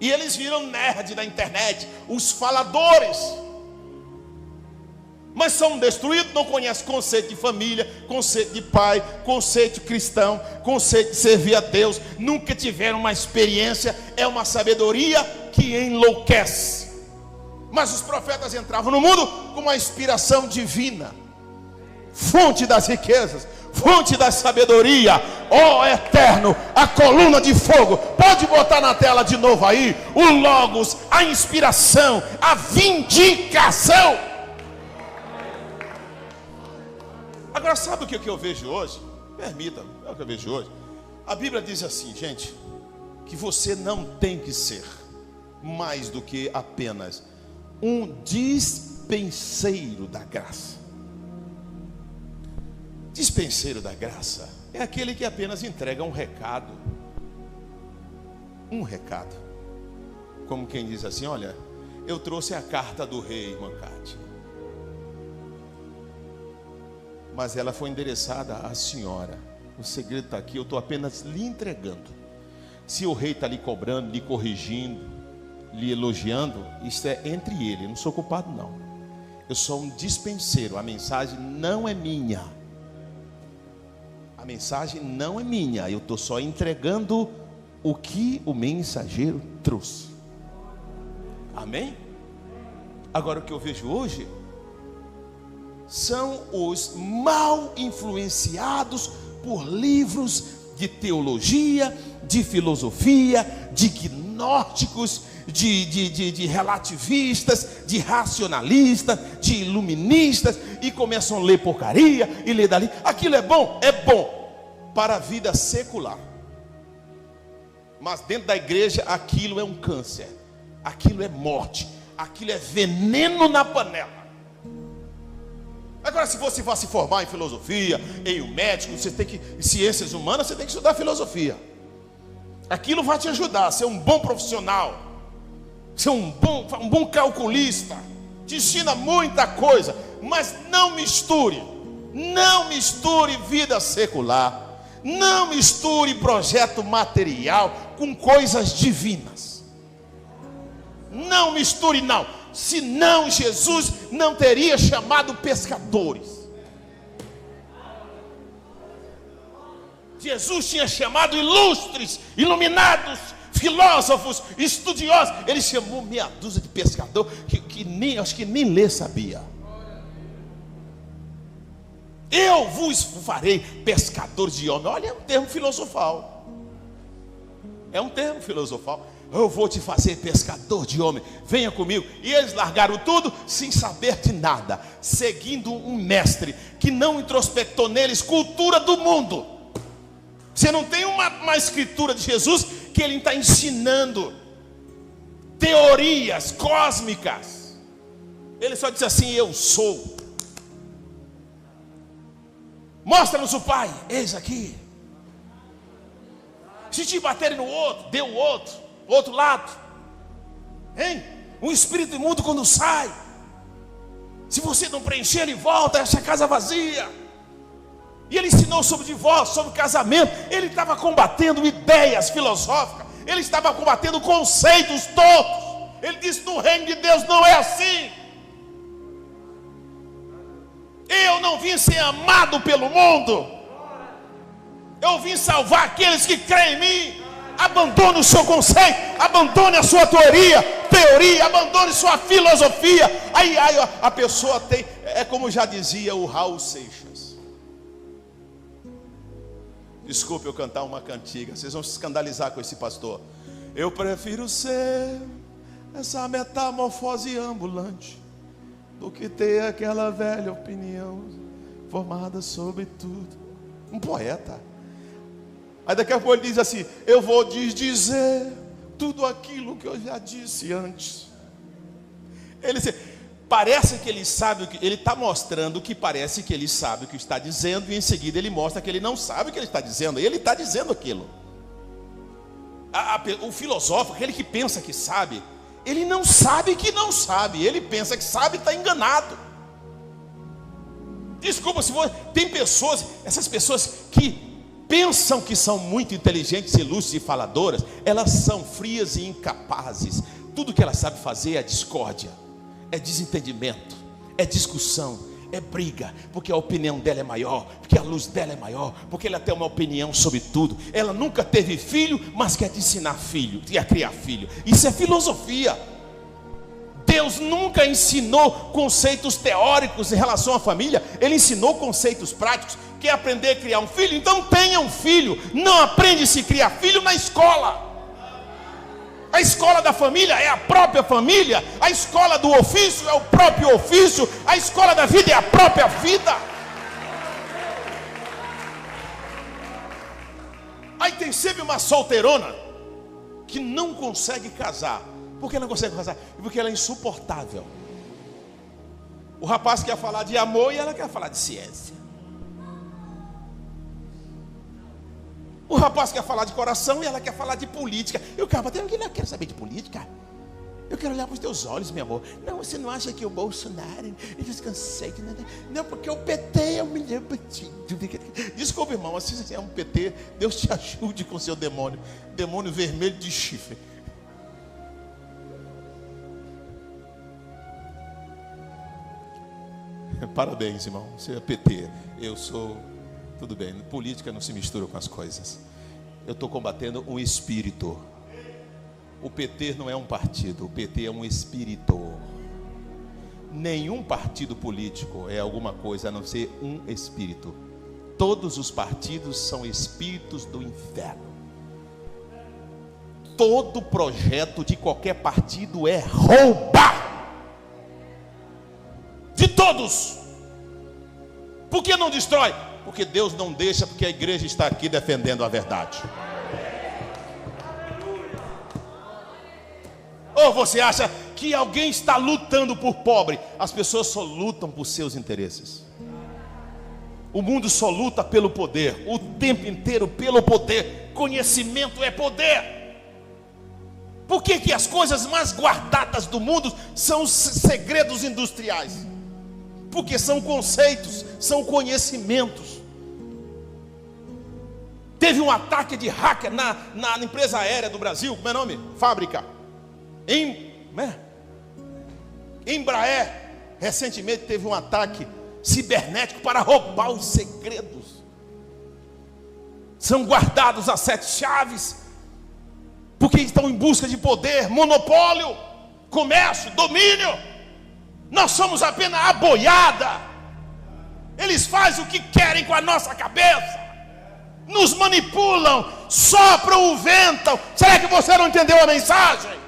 E eles viram nerd na internet, os faladores. Mas são destruídos, não conhecem conceito de família, conceito de pai, conceito cristão, conceito de servir a Deus. Nunca tiveram uma experiência, é uma sabedoria que enlouquece. Mas os profetas entravam no mundo com uma inspiração divina, fonte das riquezas, fonte da sabedoria, ó eterno, a coluna de fogo. Pode botar na tela de novo aí, o Logos, a inspiração, a vindicação. Agora sabe o que eu vejo hoje? Permita, é o que eu vejo hoje. A Bíblia diz assim, gente, que você não tem que ser mais do que apenas um dispenseiro da graça. Dispenseiro da graça é aquele que apenas entrega um recado. Um recado. Como quem diz assim, olha, eu trouxe a carta do rei, irmã Cátia, mas ela foi endereçada à senhora. O segredo está aqui, eu estou apenas lhe entregando. Se o rei está lhe cobrando, lhe corrigindo, lhe elogiando, isso é entre ele, eu não sou culpado não. Eu sou um dispenseiro, a mensagem não é minha. A mensagem não é minha, eu estou só entregando o que o mensageiro trouxe. Amém? Agora o que eu vejo hoje são os mal influenciados por livros de teologia, de filosofia, de gnósticos, de relativistas, de racionalistas, de iluministas, e começam a ler porcaria e ler dali. Aquilo é bom para a vida secular, mas dentro da igreja aquilo é um câncer, aquilo é morte, aquilo é veneno na panela. Agora, se você vai se formar em filosofia, em médico, você tem que, em ciências humanas, você tem que estudar filosofia. Aquilo vai te ajudar a ser um bom profissional, ser um bom calculista. Te ensina muita coisa, mas não misture vida secular, não misture projeto material com coisas divinas. Não misture não. Senão Jesus não teria chamado pescadores. Jesus tinha chamado ilustres, iluminados, filósofos, estudiosos. Ele chamou meia dúzia de pescador que nem, acho que nem ler sabia. Eu vos farei pescadores de homens. Olha, é um termo filosofal. É um termo filosofal. Eu vou te fazer pescador de homem, venha comigo. E eles largaram tudo sem saber de nada, seguindo um mestre que não introspectou neles cultura do mundo. Você não tem uma escritura de Jesus que ele está ensinando teorias cósmicas. Ele só diz assim: eu sou. Mostra-nos o Pai, eis aqui. Se te baterem no outro, dê o outro lado, hein? Um espírito imundo quando sai, Se você não preencher, ele volta, essa casa vazia. E ele ensinou sobre divórcio, sobre casamento. Ele estava combatendo ideias filosóficas. Ele estava combatendo conceitos todos. Ele disse: no reino de Deus não é assim. Eu não vim ser amado pelo mundo. Eu vim salvar aqueles que creem em mim. Abandone o seu conceito, abandone a sua teoria, abandone sua filosofia. Aí a pessoa tem, é como já dizia o Raul Seixas. Desculpe eu cantar uma cantiga, vocês vão se escandalizar com esse pastor. Eu prefiro ser essa metamorfose ambulante do que ter aquela velha opinião formada sobre tudo. Um poeta. Aí daqui a pouco ele diz assim: eu vou dizer tudo aquilo que eu já disse antes. Ele diz, parece que ele sabe o que ele está mostrando, que parece que ele sabe o que está dizendo, e em seguida ele mostra que ele não sabe o que ele está dizendo. Ele está dizendo aquilo. O filósofo, aquele que pensa que sabe, ele não sabe que não sabe. Ele pensa que sabe e está enganado. Desculpa, se for, tem pessoas, essas pessoas que pensam que são muito inteligentes, ilustres e faladoras, elas são frias e incapazes. Tudo que elas sabem fazer é discórdia, é desentendimento, é discussão, é briga, porque a opinião dela é maior, porque a luz dela é maior, porque ela tem uma opinião sobre tudo. Ela nunca teve filho, mas quer te ensinar filho, a criar filho. Isso é filosofia. Deus nunca ensinou conceitos teóricos em relação à família. Ele ensinou conceitos práticos. Quer aprender a criar um filho? Então tenha um filho. Não aprende a se criar filho na escola. A escola da família é a própria família. A escola do ofício é o próprio ofício. A escola da vida é a própria vida. Aí tem sempre uma solteirona que não consegue casar. Por que não consegue casar? Porque ela é insuportável. O rapaz quer falar de amor e ela quer falar de ciência. O rapaz quer falar de coração e ela quer falar de política. Eu não quero saber de política. Eu quero olhar para os teus olhos, meu amor. Não, você não acha que o Bolsonaro é desconceito? Não, porque o PT é o melhor partido. Desculpa, irmão, se você é um PT, Deus te ajude com seu demônio. Demônio vermelho de chifre. Parabéns, irmão. Você é PT. Eu sou... Tudo bem, política não se mistura com as coisas. Eu estou combatendo um espírito. O PT não é um partido, o PT é um espírito. Nenhum partido político é alguma coisa a não ser um espírito. Todos os partidos são espíritos do inferno. Todo projeto de qualquer partido é roubar. De todos. Por que não destrói? Porque Deus não deixa, porque a igreja está aqui defendendo a verdade. Ou você acha que alguém está lutando por pobre? As pessoas só lutam por seus interesses. O mundo só luta pelo poder, o tempo inteiro pelo poder. Conhecimento é poder. Por que as coisas mais guardadas do mundo são os segredos industriais? Porque são conceitos, são conhecimentos. Teve um ataque de hacker na empresa aérea do Brasil. Como é o nome? Fábrica Embraer. Recentemente teve um ataque cibernético para roubar os segredos. São guardados as 7 chaves, porque estão em busca de poder, monopólio, comércio, domínio. Nós somos apenas a boiada. Eles fazem o que querem com a nossa cabeça. Nos manipulam, sopram o vento. Será que você não entendeu a mensagem?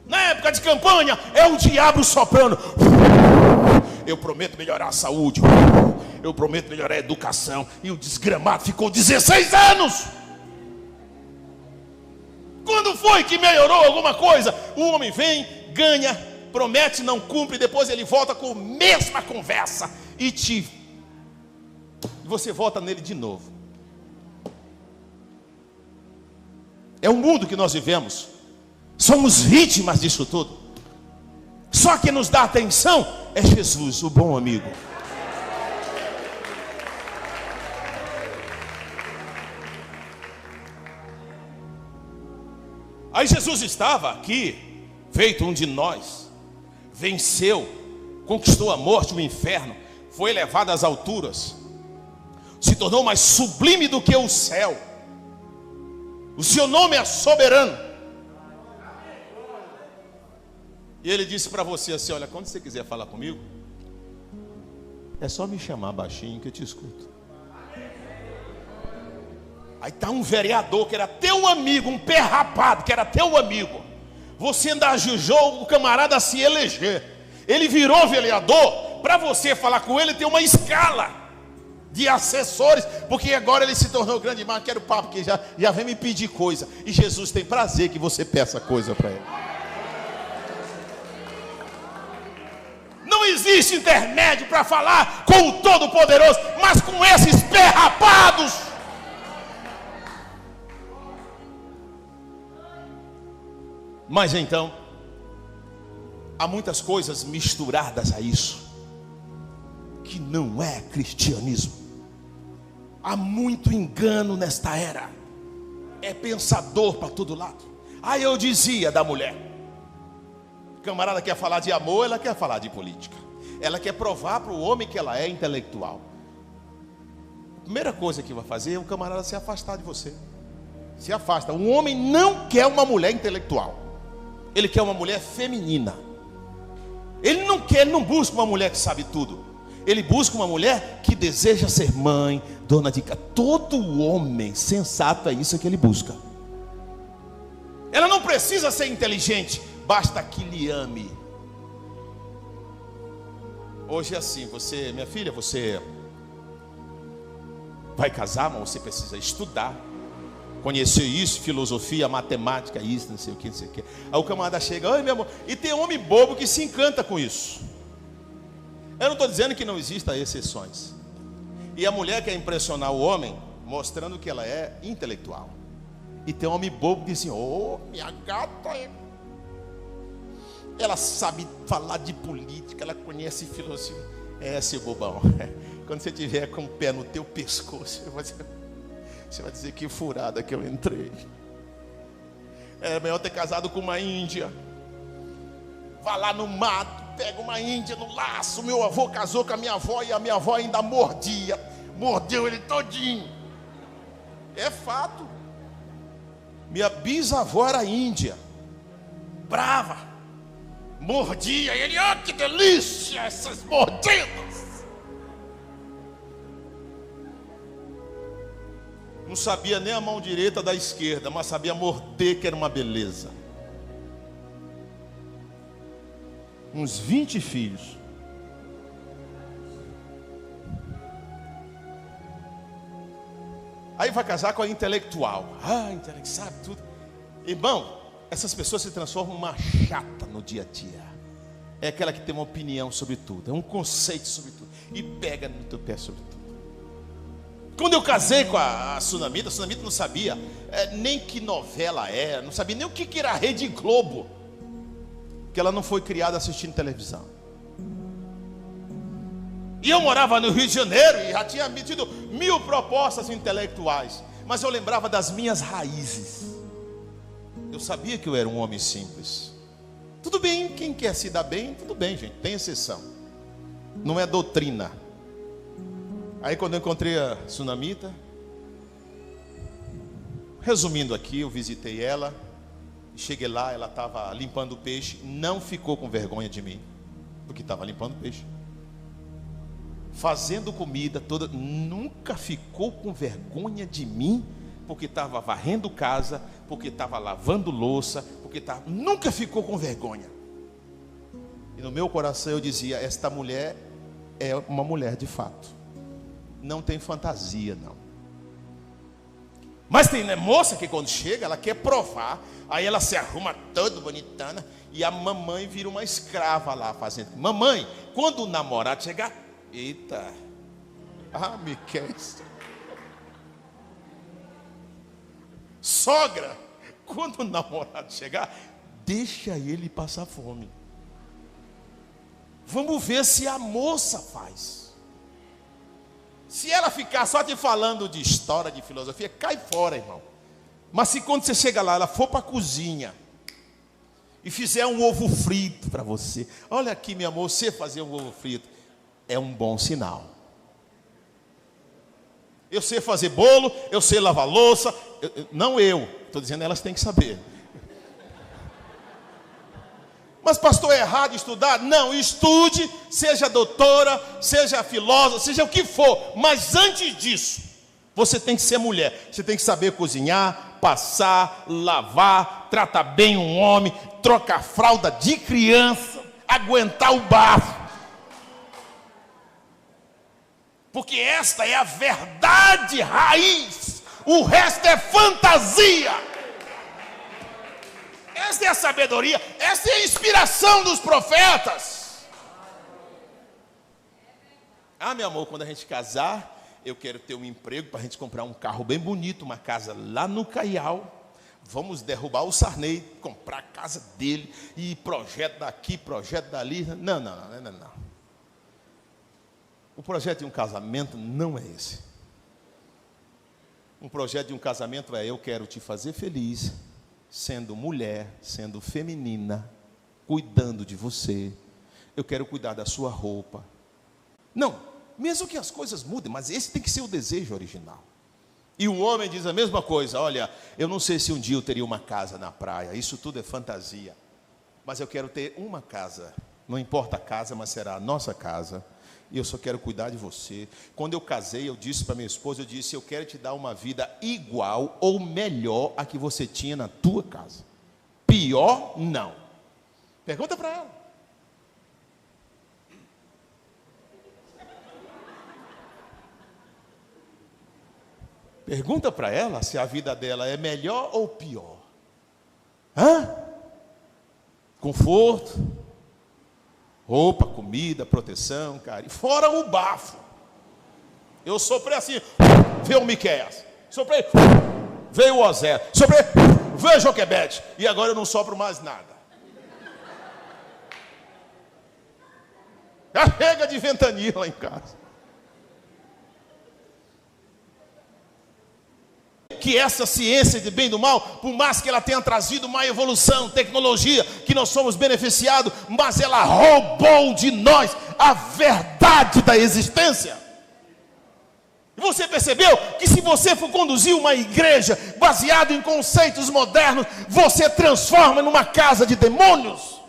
Na época de campanha, é o diabo soprando. Eu prometo melhorar a saúde. Eu prometo melhorar a educação. E o desgramado ficou 16 anos. Quando foi que melhorou alguma coisa? O homem vem, ganha, promete, não cumpre, depois ele volta com a mesma conversa e você volta nele de novo. É o mundo que nós vivemos. Somos vítimas disso tudo. Só quem nos dá atenção é Jesus, o bom amigo. Aí Jesus estava aqui, feito um de nós, venceu, conquistou a morte, o inferno, foi elevado às alturas, se tornou mais sublime do que o céu. O seu nome é soberano. E ele disse para você assim: olha, quando você quiser falar comigo, é só me chamar baixinho que eu te escuto. Aí está um vereador que era teu amigo, um pé rapado que era teu amigo. Você ainda ajudou o camarada a se eleger. Ele virou vereador. Para você falar com ele tem uma escala de assessores, porque agora ele se tornou grande. Mas quero papo, que já vem me pedir coisa. E Jesus tem prazer que você peça coisa para ele. Não existe intermédio para falar com o Todo-Poderoso, mas com esses pé rapados. Mas então, há muitas coisas misturadas a isso, que não é cristianismo. Há muito engano nesta era. É pensador para todo lado. Aí eu dizia da mulher: camarada quer falar de amor, ela quer falar de política. Ela quer provar para o homem que ela é intelectual. A primeira coisa que vai fazer é o camarada se afastar de você. Se afasta. Um homem não quer uma mulher intelectual. Ele quer uma mulher feminina. Ele não busca uma mulher que sabe tudo. Ele busca uma mulher que deseja ser mãe, dona de casa. Todo homem sensato é isso que ele busca. Ela não precisa ser inteligente, basta que lhe ame. Hoje é assim, minha filha, você vai casar, mas você precisa estudar, conhecer isso, filosofia, matemática, isso, não sei o que, não sei o que. Aí o camarada chega: oi, meu amor. E tem homem bobo que se encanta com isso. Eu não estou dizendo que não existam exceções. E a mulher quer impressionar o homem, mostrando que ela é intelectual. E tem homem bobo que diz assim: oh, minha gata, ela sabe falar de política, ela conhece filosofia. É, seu bobão. Quando você tiver com o pé no teu pescoço, você vai dizer: que furada que eu entrei. É melhor ter casado com uma índia. Vá lá no mato, pega uma índia no laço. Meu avô casou com a minha avó e a minha avó ainda mordeu ele todinho. É fato. Minha bisavó era índia, brava, mordia. E ele: oh, que delícia essas mordidas. Não sabia nem a mão direita da esquerda, mas sabia morder, que era uma beleza. Uns 20 filhos. Aí vai casar com a intelectual. Intelectual, sabe tudo. Irmão, essas pessoas se transformam numa chata no dia a dia. É aquela que tem uma opinião sobre tudo, é um conceito sobre tudo, e pega no teu pé sobre tudo. Quando eu casei com a Sunamita não sabia nem que novela era, não sabia nem o que era a Rede Globo, que ela não foi criada assistindo televisão. E eu morava no Rio de Janeiro e já tinha tido 1000 propostas intelectuais, mas eu lembrava das minhas raízes. Eu sabia que eu era um homem simples. Tudo bem, quem quer se dar bem, tudo bem, gente, tem exceção. Não é doutrina. Aí quando eu encontrei a Sunamita, resumindo aqui, eu visitei ela. Cheguei lá, ela estava limpando o peixe. Não ficou com vergonha de mim, porque estava limpando o peixe, fazendo comida toda. Nunca ficou com vergonha de mim, porque estava varrendo casa, porque estava lavando louça, nunca ficou com vergonha. E no meu coração eu dizia: esta mulher é uma mulher de fato. Não tem fantasia, não. Mas tem, né, moça que quando chega, ela quer provar. Aí ela se arruma toda bonitana, e a mamãe vira uma escrava lá fazendo. Mamãe, quando o namorado chegar, eita, me quer. Sogra, quando o namorado chegar, deixa ele passar fome. Vamos ver se a moça faz. Se ela ficar só te falando de história, de filosofia, cai fora, irmão. Mas se quando você chega lá, ela for para a cozinha e fizer um ovo frito para você, olha aqui, meu amor, você fazer um ovo frito, é um bom sinal. Eu sei fazer bolo, eu sei lavar louça, não eu, estou dizendo, elas têm que saber. Mas pastor, é errado estudar? Não, estude, seja doutora, seja filósofa, seja o que for. Mas antes disso, você tem que ser mulher. Você tem que saber cozinhar, passar, lavar, tratar bem um homem, trocar fralda de criança, aguentar o bafo. Porque esta é a verdade raiz. O resto é fantasia. Esta é a sabedoria, esta é a inspiração dos profetas. Ah, meu amor, quando a gente casar, eu quero ter um emprego para a gente comprar um carro bem bonito, uma casa lá no Caial. Vamos derrubar o Sarney, comprar a casa dele, e projeto daqui, projeto dali. Não. O projeto de um casamento não é esse. Um projeto de um casamento é: eu quero te fazer feliz, sendo mulher, sendo feminina, cuidando de você. Eu quero cuidar da sua roupa. Não, mesmo que as coisas mudem, mas esse tem que ser o desejo original. E o homem diz a mesma coisa: olha, eu não sei se um dia eu teria uma casa na praia, isso tudo é fantasia, mas eu quero ter uma casa, não importa a casa, mas será a nossa casa, e eu só quero cuidar de você. Quando eu casei, eu disse para minha esposa, eu disse: eu quero te dar uma vida igual ou melhor a que você tinha na tua casa. Pior, não. Pergunta para ela. Pergunta para ela se a vida dela é melhor ou pior. Conforto, roupa, comida, proteção, carinho. Fora o bafo. Eu soprei assim, veio o Miqueias. Soprei, veio o Osé. Soprei, veio o Joquebede. E agora eu não sopro mais nada. Já chega de ventania lá em casa. Que essa ciência de bem e do mal, por mais que ela tenha trazido uma evolução, tecnologia, que nós somos beneficiados, mas ela roubou de nós a verdade da existência. E você percebeu que se você for conduzir uma igreja baseada em conceitos modernos, você transforma numa casa de demônios?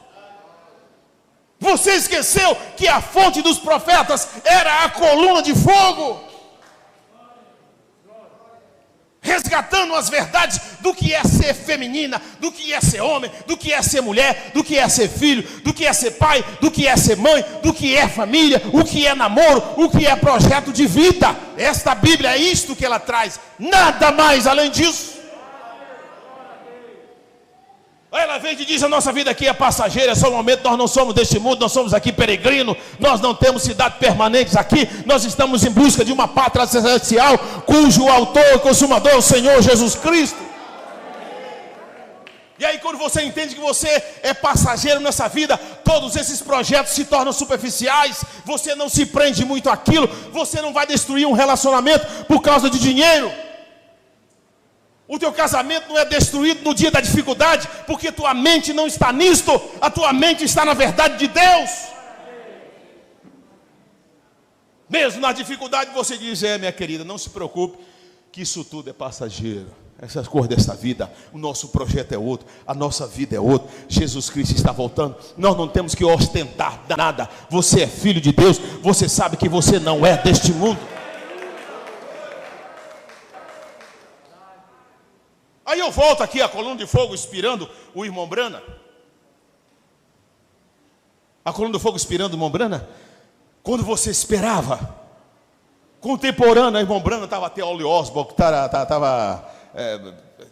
Você esqueceu que a fonte dos profetas era a coluna de fogo, resgatando as verdades do que é ser feminina, do que é ser homem, do que é ser mulher, do que é ser filho, do que é ser pai, do que é ser mãe, do que é família, o que é namoro, o que é projeto de vida. Esta Bíblia é isto que ela traz, nada mais além disso. Ela vem e diz: a nossa vida aqui é passageira, é só um momento, nós não somos deste mundo, nós somos aqui peregrinos, nós não temos cidades permanentes aqui, nós estamos em busca de uma pátria celestial, cujo autor e consumador é o Senhor Jesus Cristo. E aí quando você entende que você é passageiro nessa vida, todos esses projetos se tornam superficiais, você não se prende muito àquilo, você não vai destruir um relacionamento por causa de dinheiro. O teu casamento não é destruído no dia da dificuldade, porque tua mente não está nisto, a tua mente está na verdade de Deus. Mesmo na dificuldade você diz: minha querida, não se preocupe, que isso tudo é passageiro. Essas coisas dessa vida, o nosso projeto é outro, a nossa vida é outra. Jesus Cristo está voltando, nós não temos que ostentar nada. Você é filho de Deus, você sabe que você não é deste mundo. Aí eu volto aqui a coluna de fogo inspirando o irmão Brana. A coluna de fogo inspirando o irmão Brana. Quando você esperava, contemporâneo, irmão Brana estava até Ollie Osborne,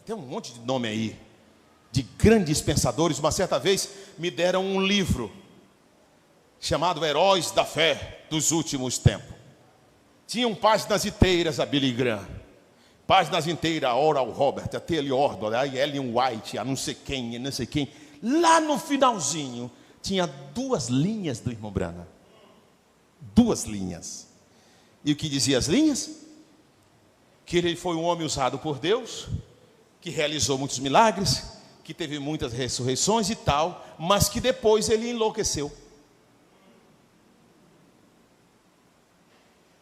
tem um monte de nome aí, de grandes pensadores. Uma certa vez me deram um livro chamado Heróis da Fé dos Últimos Tempos. Tinham páginas inteiras a Billy Graham, páginas inteiras a Oral Roberts, a Taylor Ordon, a Ellen White, a não sei quem. Lá no finalzinho, tinha 2 linhas do irmão Branham. 2 linhas. E o que dizia as linhas? Que ele foi um homem usado por Deus, que realizou muitos milagres, que teve muitas ressurreições e tal, mas que depois ele enlouqueceu.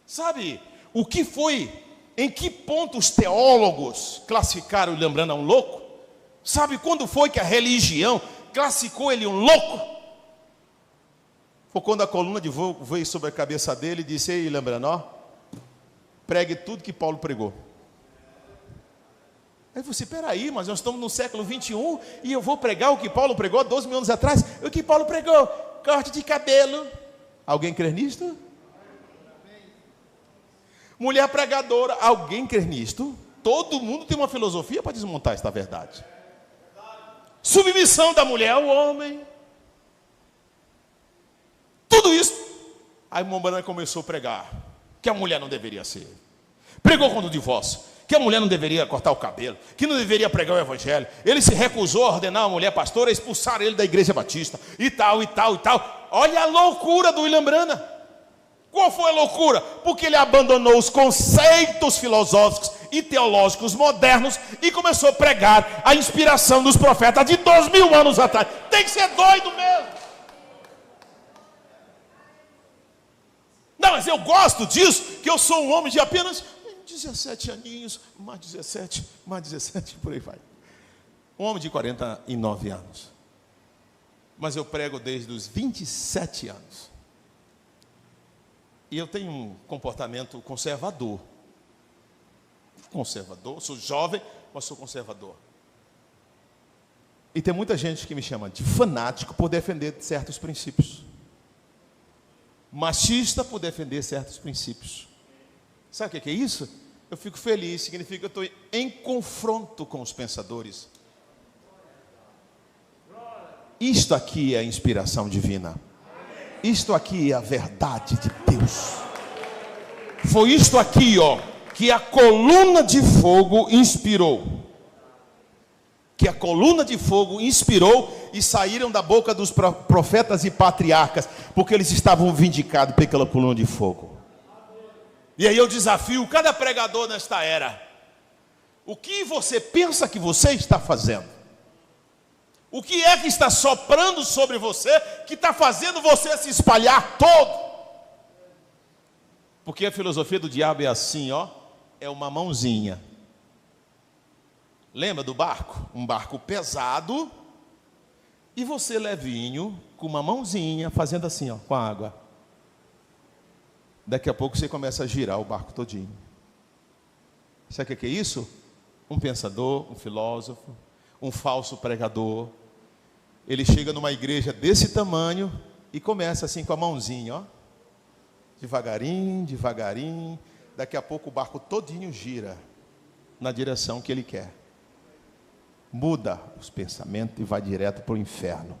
Sabe o que foi, em que ponto os teólogos classificaram William Branham um louco? Sabe quando foi que a religião classificou ele um louco? Foi quando a coluna de fogo veio sobre a cabeça dele e disse: ei, William Branham, pregue tudo que Paulo pregou. Aí você, peraí, mas nós estamos no século 21 e eu vou pregar o que Paulo pregou 12 mil anos atrás. O que Paulo pregou? Corte de cabelo. Alguém crê nisto? Mulher pregadora. Alguém crê nisto? Todo mundo tem uma filosofia para desmontar esta verdade. Submissão da mulher ao homem. Tudo isso. Aí o irmão Branham começou a pregar que a mulher não deveria ser. Pregou contra o divórcio, que a mulher não deveria cortar o cabelo, que não deveria pregar o evangelho. Ele se recusou a ordenar a mulher pastora, a expulsar ele da igreja batista, e tal, e tal, e tal. Olha a loucura do William Branham. Qual foi a loucura? Porque ele abandonou os conceitos filosóficos e teológicos modernos e começou a pregar a inspiração dos profetas de 2000 anos atrás. Tem que ser doido mesmo. Não, mas eu gosto disso, que eu sou um homem de apenas 17 aninhos, mais 17, por aí vai. Um homem de 49 anos. Mas eu prego desde os 27 anos. E eu tenho um comportamento conservador. Sou jovem, mas sou conservador. E tem muita gente que me chama de fanático por defender certos princípios. Machista por defender certos princípios. Sabe o que é isso? Eu fico feliz, significa que eu estou em confronto com os pensadores. Isto aqui é a inspiração divina. Isto aqui é a verdade de Deus. Foi isto aqui, ó, que a coluna de fogo inspirou. Que a coluna de fogo inspirou e saíram da boca dos profetas e patriarcas, porque eles estavam vindicados pela coluna de fogo. E aí eu desafio cada pregador nesta era: o que você pensa que você está fazendo? O que é que está soprando sobre você, que está fazendo você se espalhar todo? Porque a filosofia do diabo é assim, ó, é uma mãozinha. Lembra do barco? Um barco pesado, e você levinho, com uma mãozinha, fazendo assim, ó, com a água. Daqui a pouco você começa a girar o barco todinho. Sabe o que é isso? Um pensador, um filósofo, um falso pregador. Ele chega numa igreja desse tamanho e começa assim com a mãozinha, ó. Devagarinho, devagarinho. Daqui a pouco o barco todinho gira na direção que ele quer. Muda os pensamentos e vai direto para o inferno.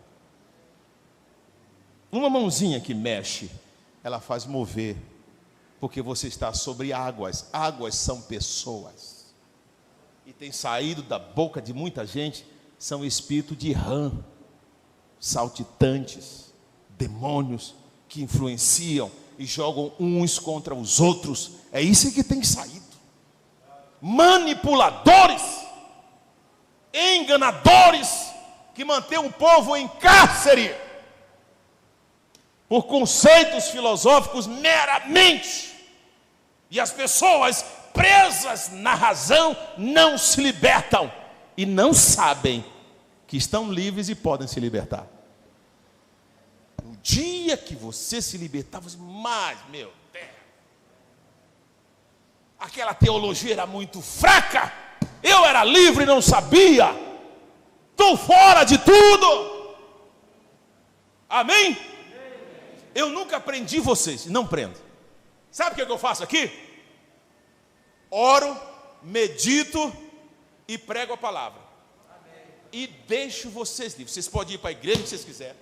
Uma mãozinha que mexe, ela faz mover, porque você está sobre águas. Águas são pessoas. E tem saído da boca de muita gente, são espíritos de rã, saltitantes, demônios, que influenciam e jogam uns contra os outros. É isso que tem saído. Manipuladores, enganadores, que mantêm o povo em cárcere, por conceitos filosóficos meramente. E as pessoas presas na razão não se libertam. E não sabem que estão livres e podem se libertar. No dia que você se libertar, você diz: mas, meu Deus, aquela teologia era muito fraca. Eu era livre e não sabia. Estou fora de tudo. Amém? Eu nunca prendi vocês, não prendo. Sabe o que eu faço aqui? Oro, medito e prego a palavra. E deixo vocês livres. Vocês podem ir para a igreja se vocês quiserem.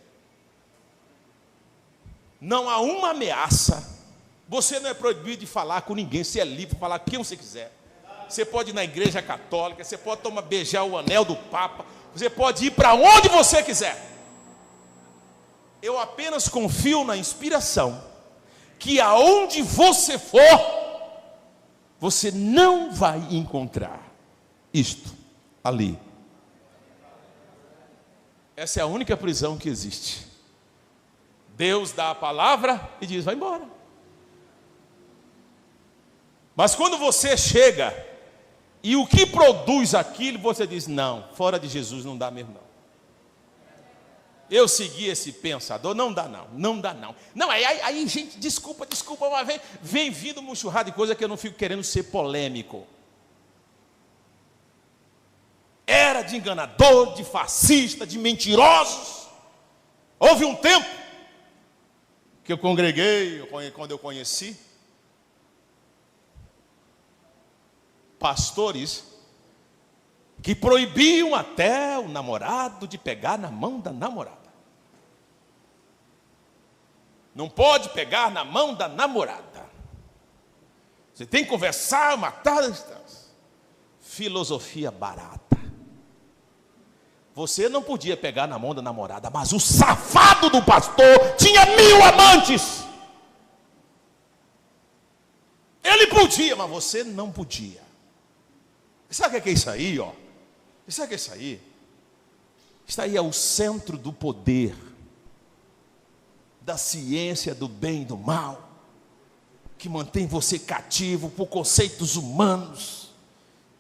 Não há uma ameaça. Você não é proibido de falar com ninguém. Você é livre para falar com quem você quiser. Você pode ir na igreja católica. Você pode beijar o anel do Papa. Você pode ir para onde você quiser. Eu apenas confio na inspiração, que aonde você for, você não vai encontrar isto ali. Essa é a única prisão que existe. Deus dá a palavra e diz: vai embora. Mas quando você chega e o que produz aquilo, você diz: não, fora de Jesus não dá mesmo não. Eu segui esse pensador, não dá não, não dá não. Não, aí gente, desculpa, mas vem vindo uma enxurrada de coisa que eu não fico querendo ser polêmico. Era de enganador, de fascista, de mentirosos. Houve um tempo que eu congreguei, quando eu conheci pastores que proibiam até o namorado de pegar na mão da namorada. Não pode pegar na mão da namorada. Você tem que conversar, matar a distância. Filosofia barata. Você não podia pegar na mão da namorada, mas o safado do pastor tinha 1000 amantes. Ele podia, mas você não podia. Sabe o que é isso aí, ó? Sabe o que é isso aí? Isso aí é o centro do poder, da ciência do bem e do mal, que mantém você cativo por conceitos humanos,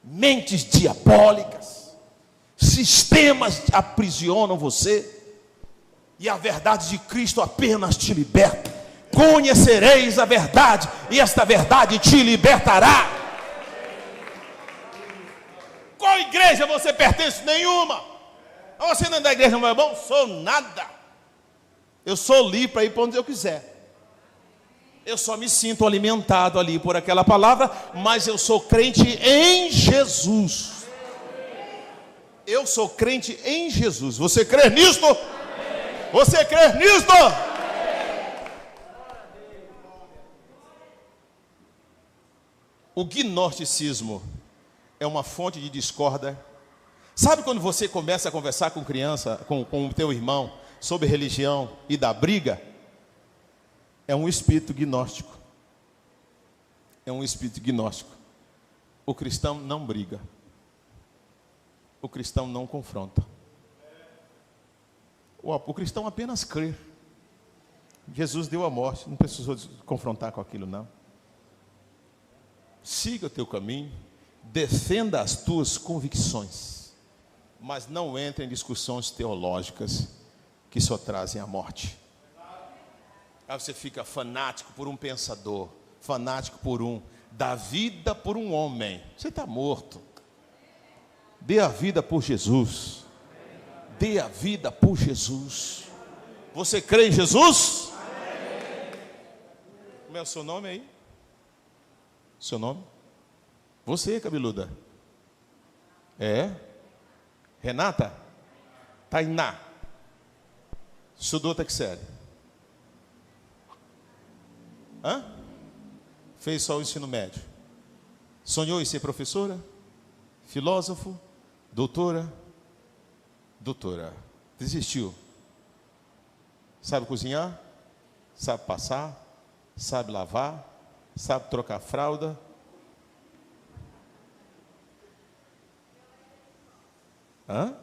mentes diabólicas. Sistemas aprisionam você, e a verdade de Cristo apenas te liberta. Conhecereis a verdade, e esta verdade te libertará. Qual igreja você pertence? Nenhuma. Você não é da igreja, meu irmão? Sou nada. Eu sou livre para ir para onde eu quiser. Eu só me sinto alimentado ali por aquela palavra, mas eu sou crente em Jesus. Eu sou crente em Jesus. Você crê nisto? Amém. Você crê nisto? Amém. O gnosticismo é uma fonte de discórdia. Sabe quando você começa a conversar com criança, com o teu irmão, sobre religião e dá briga? É um espírito gnóstico. É um espírito gnóstico. O cristão não briga. O cristão não confronta. O cristão apenas crê. Jesus deu a morte, não precisou confrontar com aquilo, não. Siga o teu caminho, defenda as tuas convicções, mas não entre em discussões teológicas que só trazem a morte. Aí você fica fanático por um pensador, fanático por um, dá vida por um homem. Você está morto. Dê a vida por Jesus. Dê a vida por Jesus. Você crê em Jesus? Como é o seu nome aí? Seu nome? Você, cabeluda? É? Renata? Tainá? Estudou até que série? Hã? Fez só o ensino médio. Sonhou em ser professora? Filósofo? Doutora? Desistiu. Sabe cozinhar? Sabe passar? Sabe lavar? Sabe trocar fralda? Hã?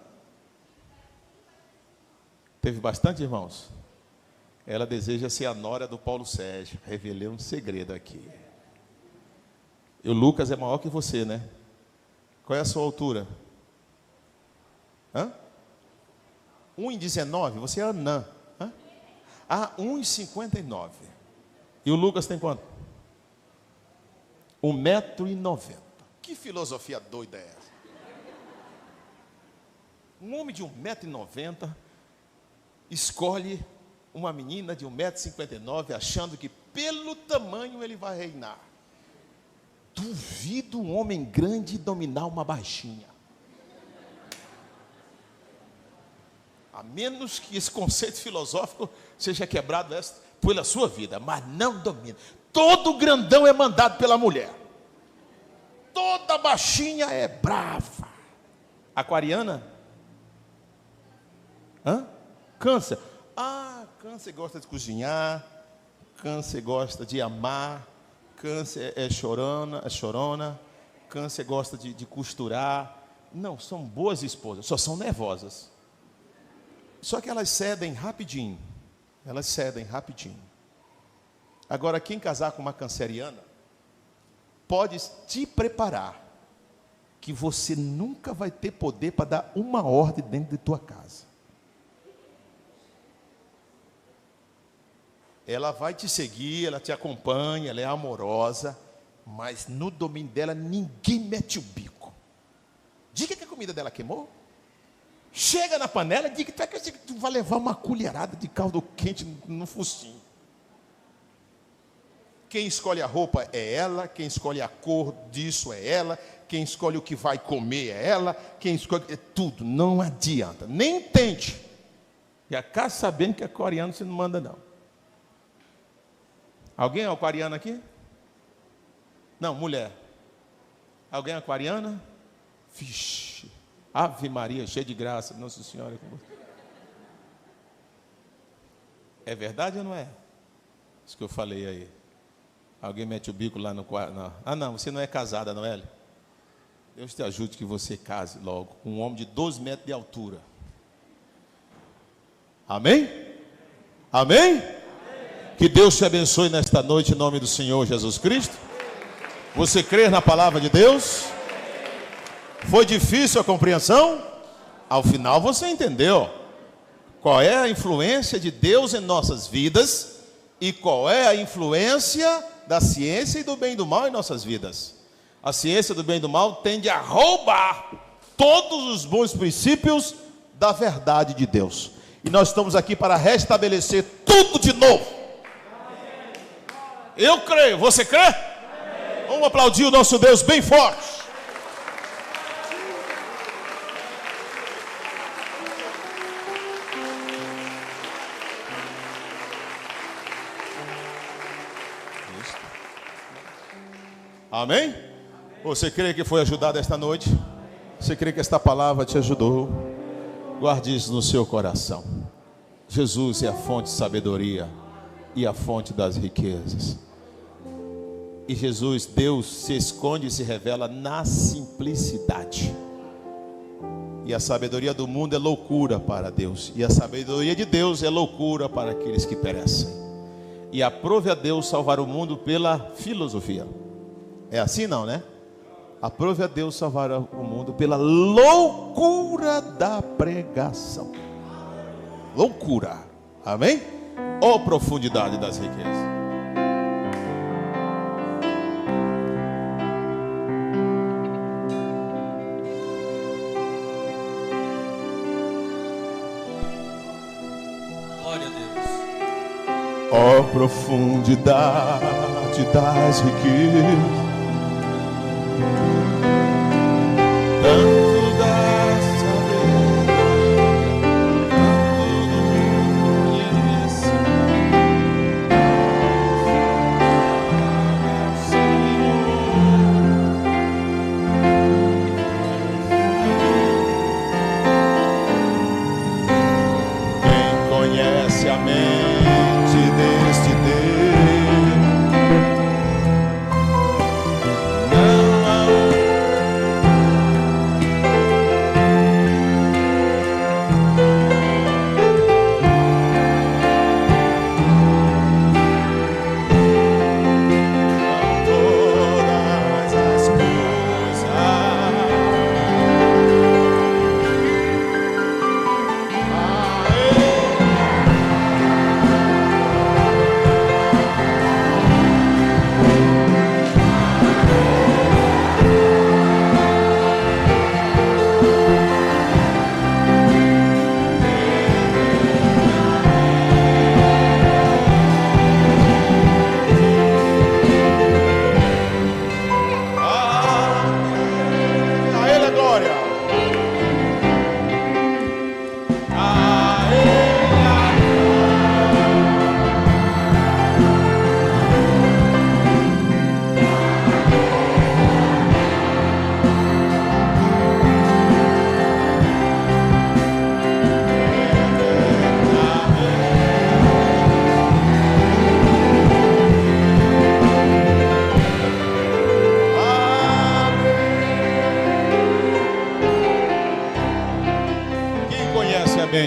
Teve bastante irmãos? Ela deseja ser a nora do Paulo Sérgio. Revelei um segredo aqui. E o Lucas é maior que você, né? Qual é a sua altura? Hã? 1,19? Você é anã. Hã? Ah, 1,59. E o Lucas tem quanto? 1,90 m. Que filosofia doida é essa? Um homem de 1,90 m escolhe uma menina de 1,59 m achando que pelo tamanho ele vai reinar. Duvido um homem grande dominar uma baixinha. A menos que esse conceito filosófico seja quebrado pela sua vida, mas não domina. Todo grandão é mandado pela mulher. Toda baixinha é brava. Aquariana? Hã? Câncer. Ah, câncer gosta de cozinhar, câncer gosta de amar, câncer é chorona, câncer gosta de costurar. Não, são boas esposas, só são nervosas. Só que elas cedem rapidinho. Agora, quem casar com uma canceriana, pode te preparar, que você nunca vai ter poder para dar uma ordem dentro de tua casa. Ela vai te seguir, ela te acompanha, ela é amorosa, mas no domínio dela ninguém mete o bico. Diga que a comida dela queimou. Chega na panela, diga que tu vai levar uma colherada de caldo quente no focinho. Quem escolhe a roupa é ela, quem escolhe a cor disso é ela, quem escolhe o que vai comer é ela, quem escolhe tudo. Não adianta, nem tente. Já cá sabendo que é aquariano, você não manda não. Alguém é aquariano aqui? Não, mulher. Alguém é aquariana? Vixe, Ave Maria, cheia de graça, Nossa Senhora. É verdade ou não é? Isso que eu falei aí. Alguém mete o bico lá no quarto. Ah, não, você não é casada, não é? Deus te ajude que você case logo com um homem de 12 metros de altura. Amém? Amém? Que Deus te abençoe nesta noite em nome do Senhor Jesus Cristo. Você crê na palavra de Deus? Foi difícil a compreensão? Ao final você entendeu qual é a influência de Deus em nossas vidas e qual é a influência da ciência e do bem e do mal em nossas vidas. A ciência do bem e do mal tende a roubar todos os bons princípios da verdade de Deus. E nós estamos aqui para restabelecer tudo de novo. Eu creio, você crê? Vamos aplaudir o nosso Deus bem forte. Amém? Você crê que foi ajudado esta noite? Você crê que esta palavra te ajudou? Guarde isso no seu coração. Jesus é a fonte de sabedoria e a fonte das riquezas. E Jesus, Deus, se esconde e se revela na simplicidade. E a sabedoria do mundo é loucura para Deus. E a sabedoria de Deus é loucura para aqueles que perecem. E aprove a Deus salvar o mundo pela filosofia. É assim não, né? Aprove a Deus salvar o mundo pela loucura da pregação. Loucura. Amém? Ó profundidade das riquezas. Glória a Deus. Ó profundidade das riquezas. Tanto da sabedoria, tanto do conhecimento. Quem conhece a mente deste Deus, não há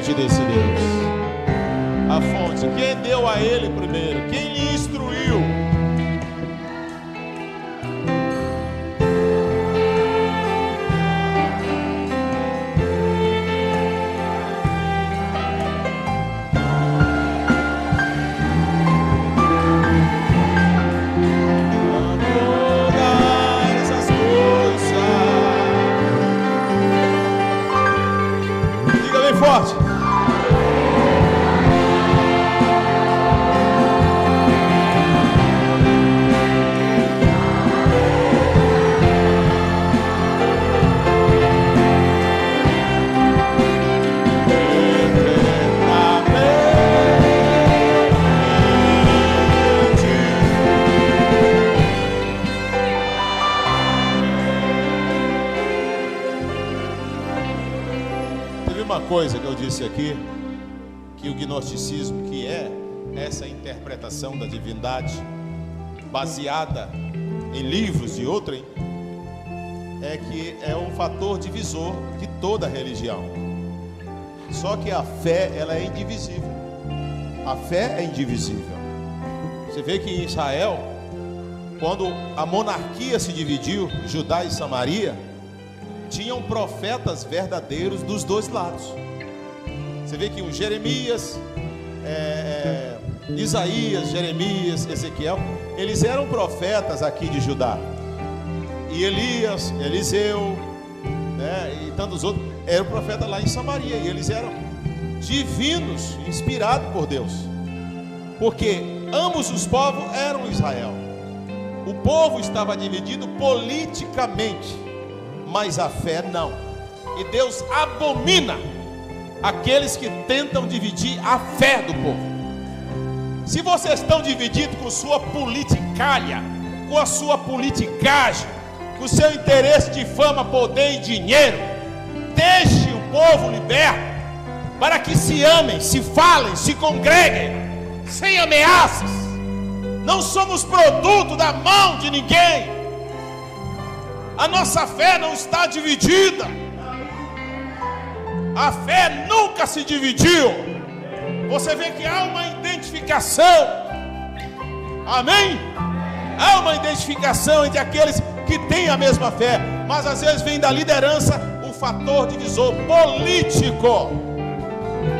fonte desse Deus. A fonte. Quem deu a ele primeiro? Quem lhe instruiu? Forte. Coisa que eu disse aqui, que o gnosticismo, que é essa interpretação da divindade baseada em livros e outrem, é que é um fator divisor de toda a religião. Só que a fé, ela é indivisível. A fé é indivisível. Você vê que em Israel, quando a monarquia se dividiu, Judá e Samaria, tinham profetas verdadeiros dos dois lados. Você vê que o Jeremias, Isaías, Jeremias, Ezequiel, eles eram profetas aqui de Judá. E Elias, Eliseu, né, e tantos outros, eram profetas lá em Samaria. E eles eram divinos, inspirados por Deus. Porque ambos os povos eram Israel. O povo estava dividido politicamente, mas a fé não. E Deus abomina aqueles que tentam dividir a fé do povo. Se vocês estão divididos com sua politicalha, com a sua politicagem, com o seu interesse de fama, poder e dinheiro, deixe o povo liberto, para que se amem, se falem, se congreguem, sem ameaças. Não somos produto da mão de ninguém. A nossa fé não está dividida. A fé nunca se dividiu. Você vê que há uma identificação. Amém? Há uma identificação entre aqueles que têm a mesma fé, mas às vezes vem da liderança o fator divisor político.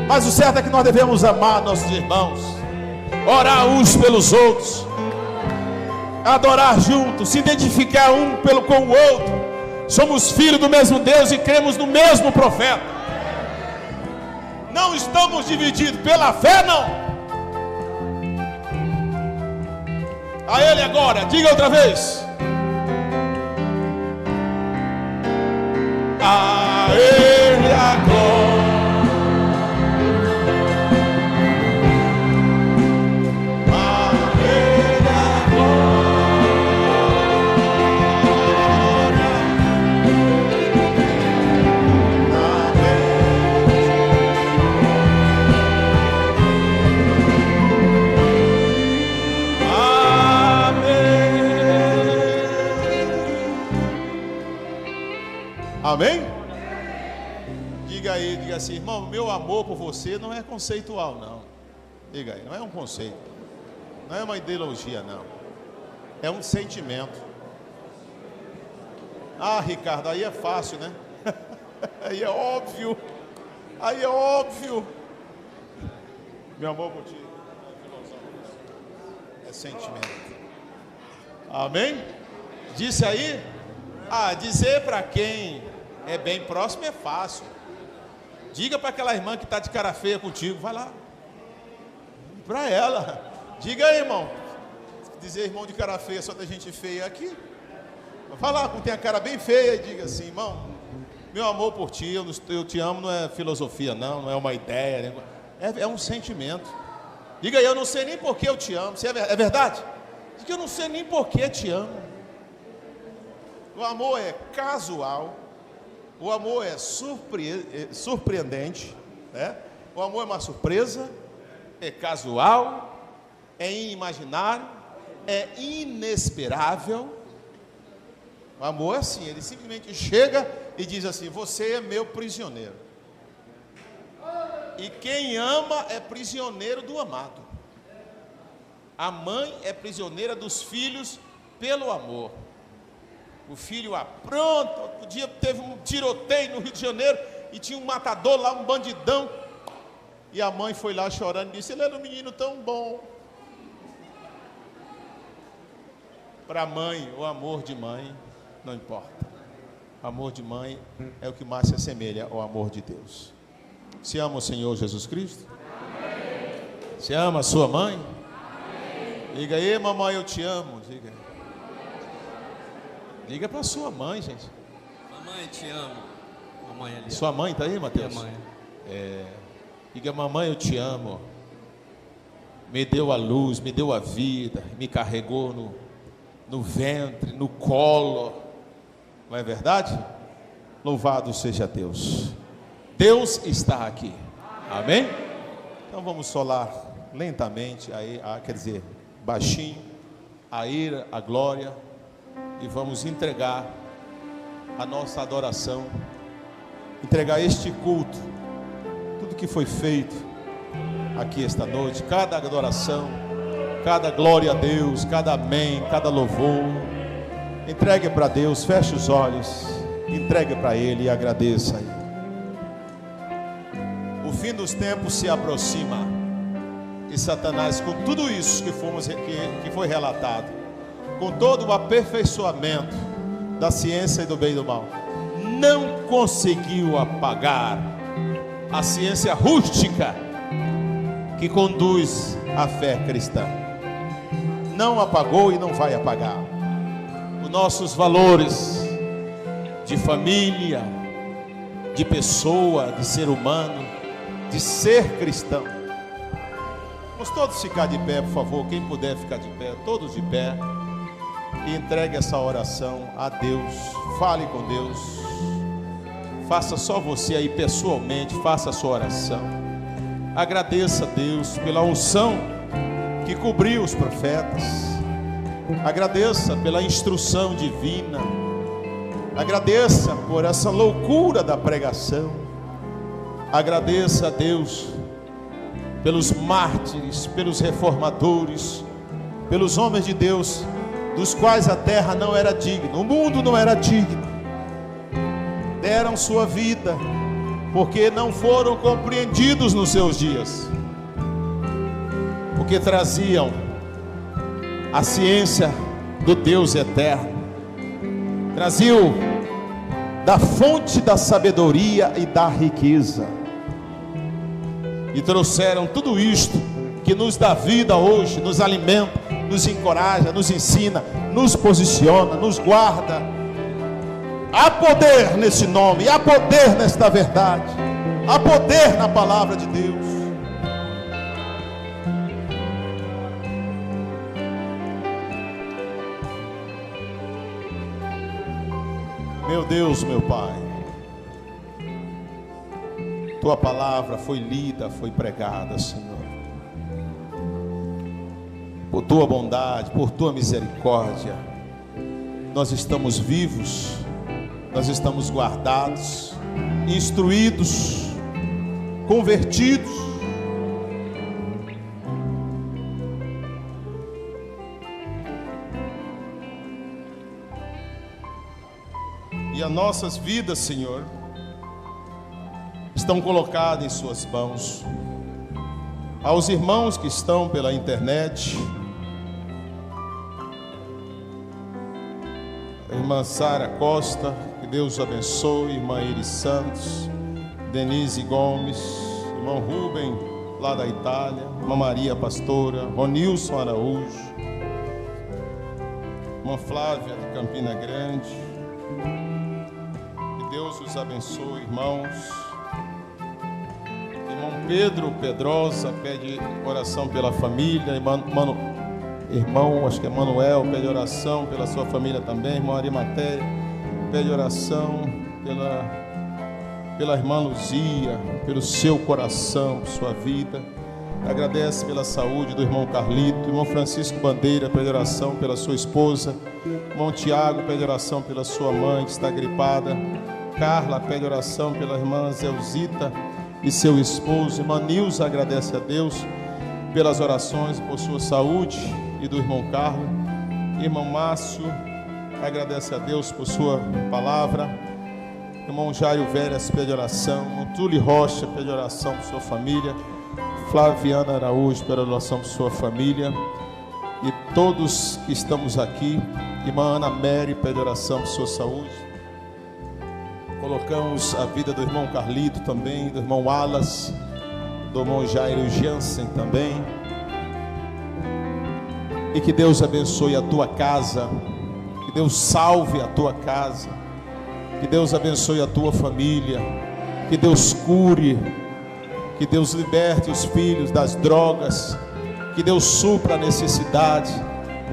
Mas o certo é que nós devemos amar nossos irmãos, orar uns pelos outros, adorar juntos, se identificar um com o outro. Somos filhos do mesmo Deus e cremos no mesmo profeta. Não estamos divididos pela fé, não. A Ele agora, diga outra vez. A Ele agora. Amém? Diga aí, diga assim, irmão, meu amor por você não é conceitual, não. Diga aí, não é um conceito, não é uma ideologia, não. É um sentimento. Ah, Ricardo, aí é fácil, né? Aí é óbvio. Aí é óbvio. Meu amor por ti é sentimento. Amém? Disse aí? Ah, dizer para quem é bem próximo é fácil. Diga para aquela irmã que está de cara feia contigo, vai lá. Para ela. Diga aí, irmão. Dizer irmão de cara feia, só tem gente feia aqui. Vai lá, quem tem a cara bem feia, e diga assim, irmão, meu amor por ti, eu te amo, não é filosofia não é uma ideia, é um sentimento. Diga aí, eu não sei nem por que eu te amo. É verdade? Diga, eu não sei nem por que te amo. O amor é casual, o amor é surpreendente, né? O amor é uma surpresa, é casual, é inimaginário, é inesperável. O amor é assim, ele simplesmente chega e diz assim, você é meu prisioneiro. E quem ama é prisioneiro do amado. A mãe é prisioneira dos filhos pelo amor. O filho apronta. Outro dia teve um tiroteio no Rio de Janeiro e tinha um matador lá, um bandidão. E a mãe foi lá chorando e disse: ele era um menino tão bom. Para a mãe, o amor de mãe não importa. O amor de mãe é o que mais se assemelha ao amor de Deus. Você ama o Senhor Jesus Cristo? Amém. Você ama a sua mãe? Amém. Diga aí, mamãe, eu te amo. Diga. Diga para sua mãe, gente. Mamãe, te amo. Mamãe ali. Sua mãe está aí, Mateus? Minha mãe. Diga: mamãe, eu te amo. Me deu a luz, me deu a vida, me carregou no ventre, no colo. Não é verdade? Louvado seja Deus. Deus está aqui. Amém? Então vamos solar lentamente, quer dizer, baixinho, a ira, a glória, e vamos entregar a nossa adoração, entregar este culto, tudo que foi feito aqui esta noite, cada adoração, cada glória a Deus, cada amém, cada louvor. Entregue para Deus, feche os olhos, entregue para Ele e agradeça a Ele. O fim dos tempos se aproxima, e Satanás, com tudo isso que foi relatado, com todo o aperfeiçoamento da ciência e do bem e do mal, não conseguiu apagar a ciência rústica que conduz à fé cristã. Não apagou e não vai apagar os nossos valores de família, de pessoa, de ser humano, de ser cristão. Vamos todos ficar de pé, por favor. Quem puder ficar de pé, todos de pé, e entregue essa oração a Deus. Fale com Deus. Faça só você aí pessoalmente, faça a sua oração. Agradeça a Deus pela unção que cobriu os profetas. Agradeça pela instrução divina. Agradeça por essa loucura da pregação. Agradeça a Deus pelos mártires, pelos reformadores, pelos homens de Deus, dos quais a terra não era digna, o mundo não era digno. Deram sua vida, porque não foram compreendidos nos seus dias, porque traziam a ciência do Deus eterno, traziam da fonte da sabedoria e da riqueza, e trouxeram tudo isto que nos dá vida hoje, nos alimenta, nos encoraja, nos ensina, nos posiciona, nos guarda. Há poder nesse nome, há poder nesta verdade, há poder na palavra de Deus. Meu Deus, meu Pai, Tua palavra foi lida, foi pregada, Senhor. Por Tua bondade, por Tua misericórdia, nós estamos vivos, nós estamos guardados, instruídos, convertidos. E as nossas vidas, Senhor, estão colocadas em Suas mãos. Aos irmãos que estão pela internet, a irmã Sara Costa, que Deus abençoe, irmã Iris Santos, Denise Gomes, irmão Rubem, lá da Itália, irmã Maria Pastora, Ronilson Araújo, irmã Flávia de Campina Grande. Que Deus os abençoe, irmãos. Irmão Pedro Pedrosa pede oração pela família. Irmão, acho que é Manuel, pede oração pela sua família também. Irmão Arimatéia pede oração pela irmã Luzia, pelo seu coração, sua vida. Agradece pela saúde do irmão Carlito. Irmão Francisco Bandeira pede oração pela sua esposa. Irmão Tiago pede oração pela sua mãe que está gripada. Carla pede oração pela irmã Zelzita. e seu esposo. Irmã Nilza agradece a Deus pelas orações, por sua saúde e do irmão Carlos. Irmão Márcio agradece a Deus por sua palavra. Irmão Jairo Veras pede oração. Irmão Túlio Rocha pede oração por sua família. Flaviana Araújo pede oração por sua família. E todos que estamos aqui. Irmã Ana Mary pede oração por sua saúde. Colocamos a vida do irmão Carlito também, do irmão Alas, do irmão Jairo Jansen também. E que Deus abençoe a tua casa, que Deus salve a tua casa, que Deus abençoe a tua família, que Deus cure, que Deus liberte os filhos das drogas, que Deus supra a necessidade,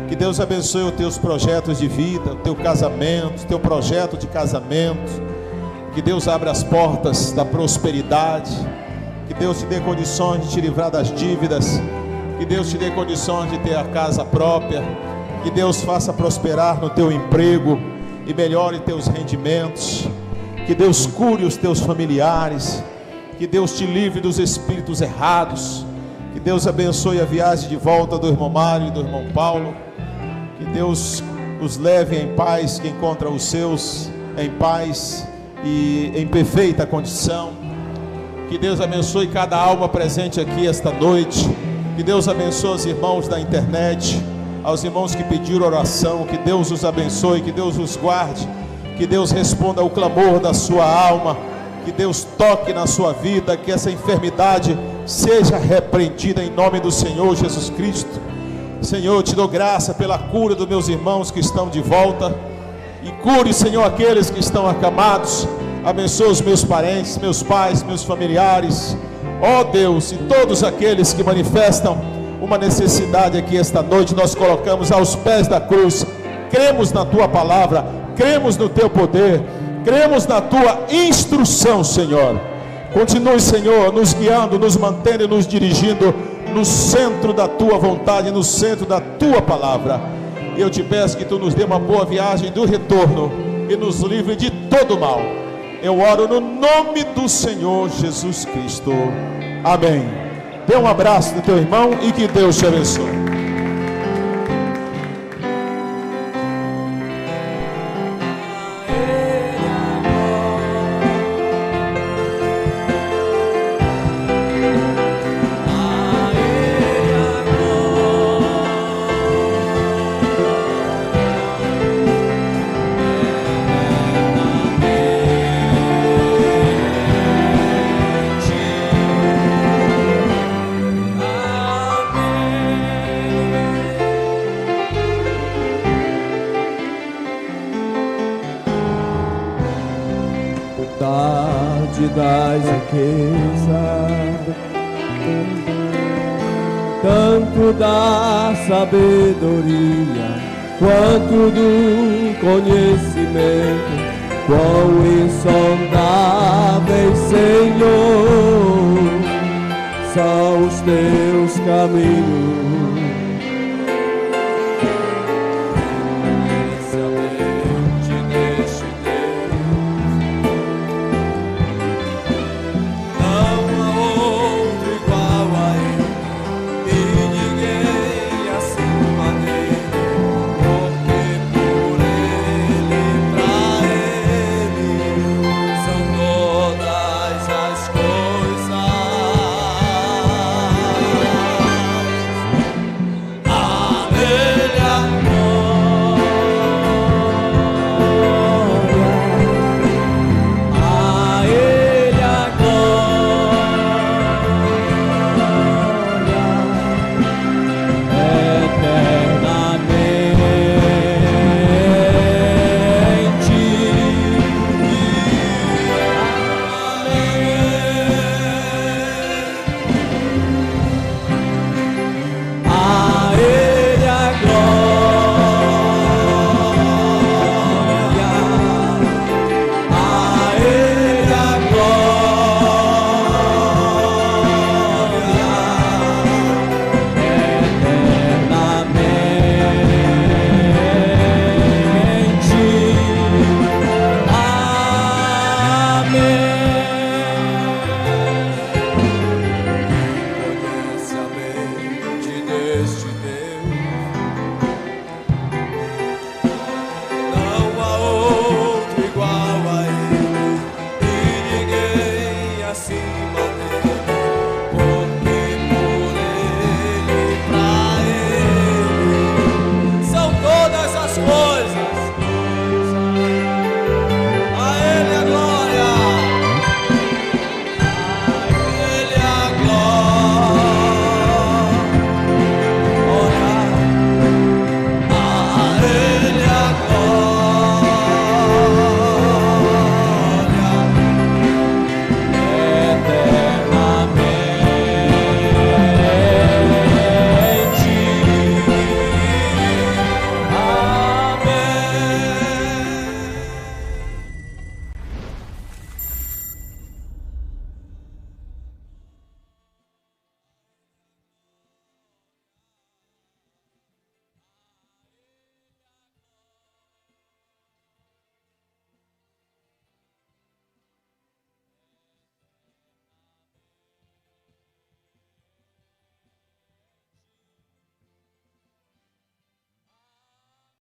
que Deus abençoe os teus projetos de vida, o teu casamento, o teu projeto de casamento, que Deus abra as portas da prosperidade, que Deus te dê condições de te livrar das dívidas, que Deus te dê condições de ter a casa própria, que Deus faça prosperar no teu emprego e melhore teus rendimentos, que Deus cure os teus familiares, que Deus te livre dos espíritos errados, que Deus abençoe a viagem de volta do irmão Mário e do irmão Paulo, que Deus os leve em paz, que encontra os seus em paz e em perfeita condição. Que Deus abençoe cada alma presente aqui esta noite. Que Deus abençoe os irmãos da internet, aos irmãos que pediram oração. Que Deus os abençoe, que Deus os guarde, que Deus responda ao clamor da sua alma, que Deus toque na sua vida, que essa enfermidade seja repreendida em nome do Senhor Jesus Cristo. Senhor, eu te dou graça pela cura dos meus irmãos que estão de volta, e cure, Senhor, aqueles que estão acamados. Abençoa os meus parentes, meus pais, meus familiares, ó Deus, e todos aqueles que manifestam uma necessidade aqui esta noite, nós colocamos aos pés da cruz. Cremos na tua palavra, cremos no teu poder, cremos na tua instrução, Senhor. Continue, Senhor, nos guiando, nos mantendo e nos dirigindo no centro da tua vontade, no centro da tua palavra. Eu te peço que tu nos dê uma boa viagem do retorno e nos livre de todo mal. Eu oro no nome do Senhor Jesus Cristo. Amém. Dê um abraço no teu irmão e que Deus te abençoe. Das riquezas, tanto da sabedoria quanto do conhecimento, quão insondáveis, Senhor, são os teus caminhos. deste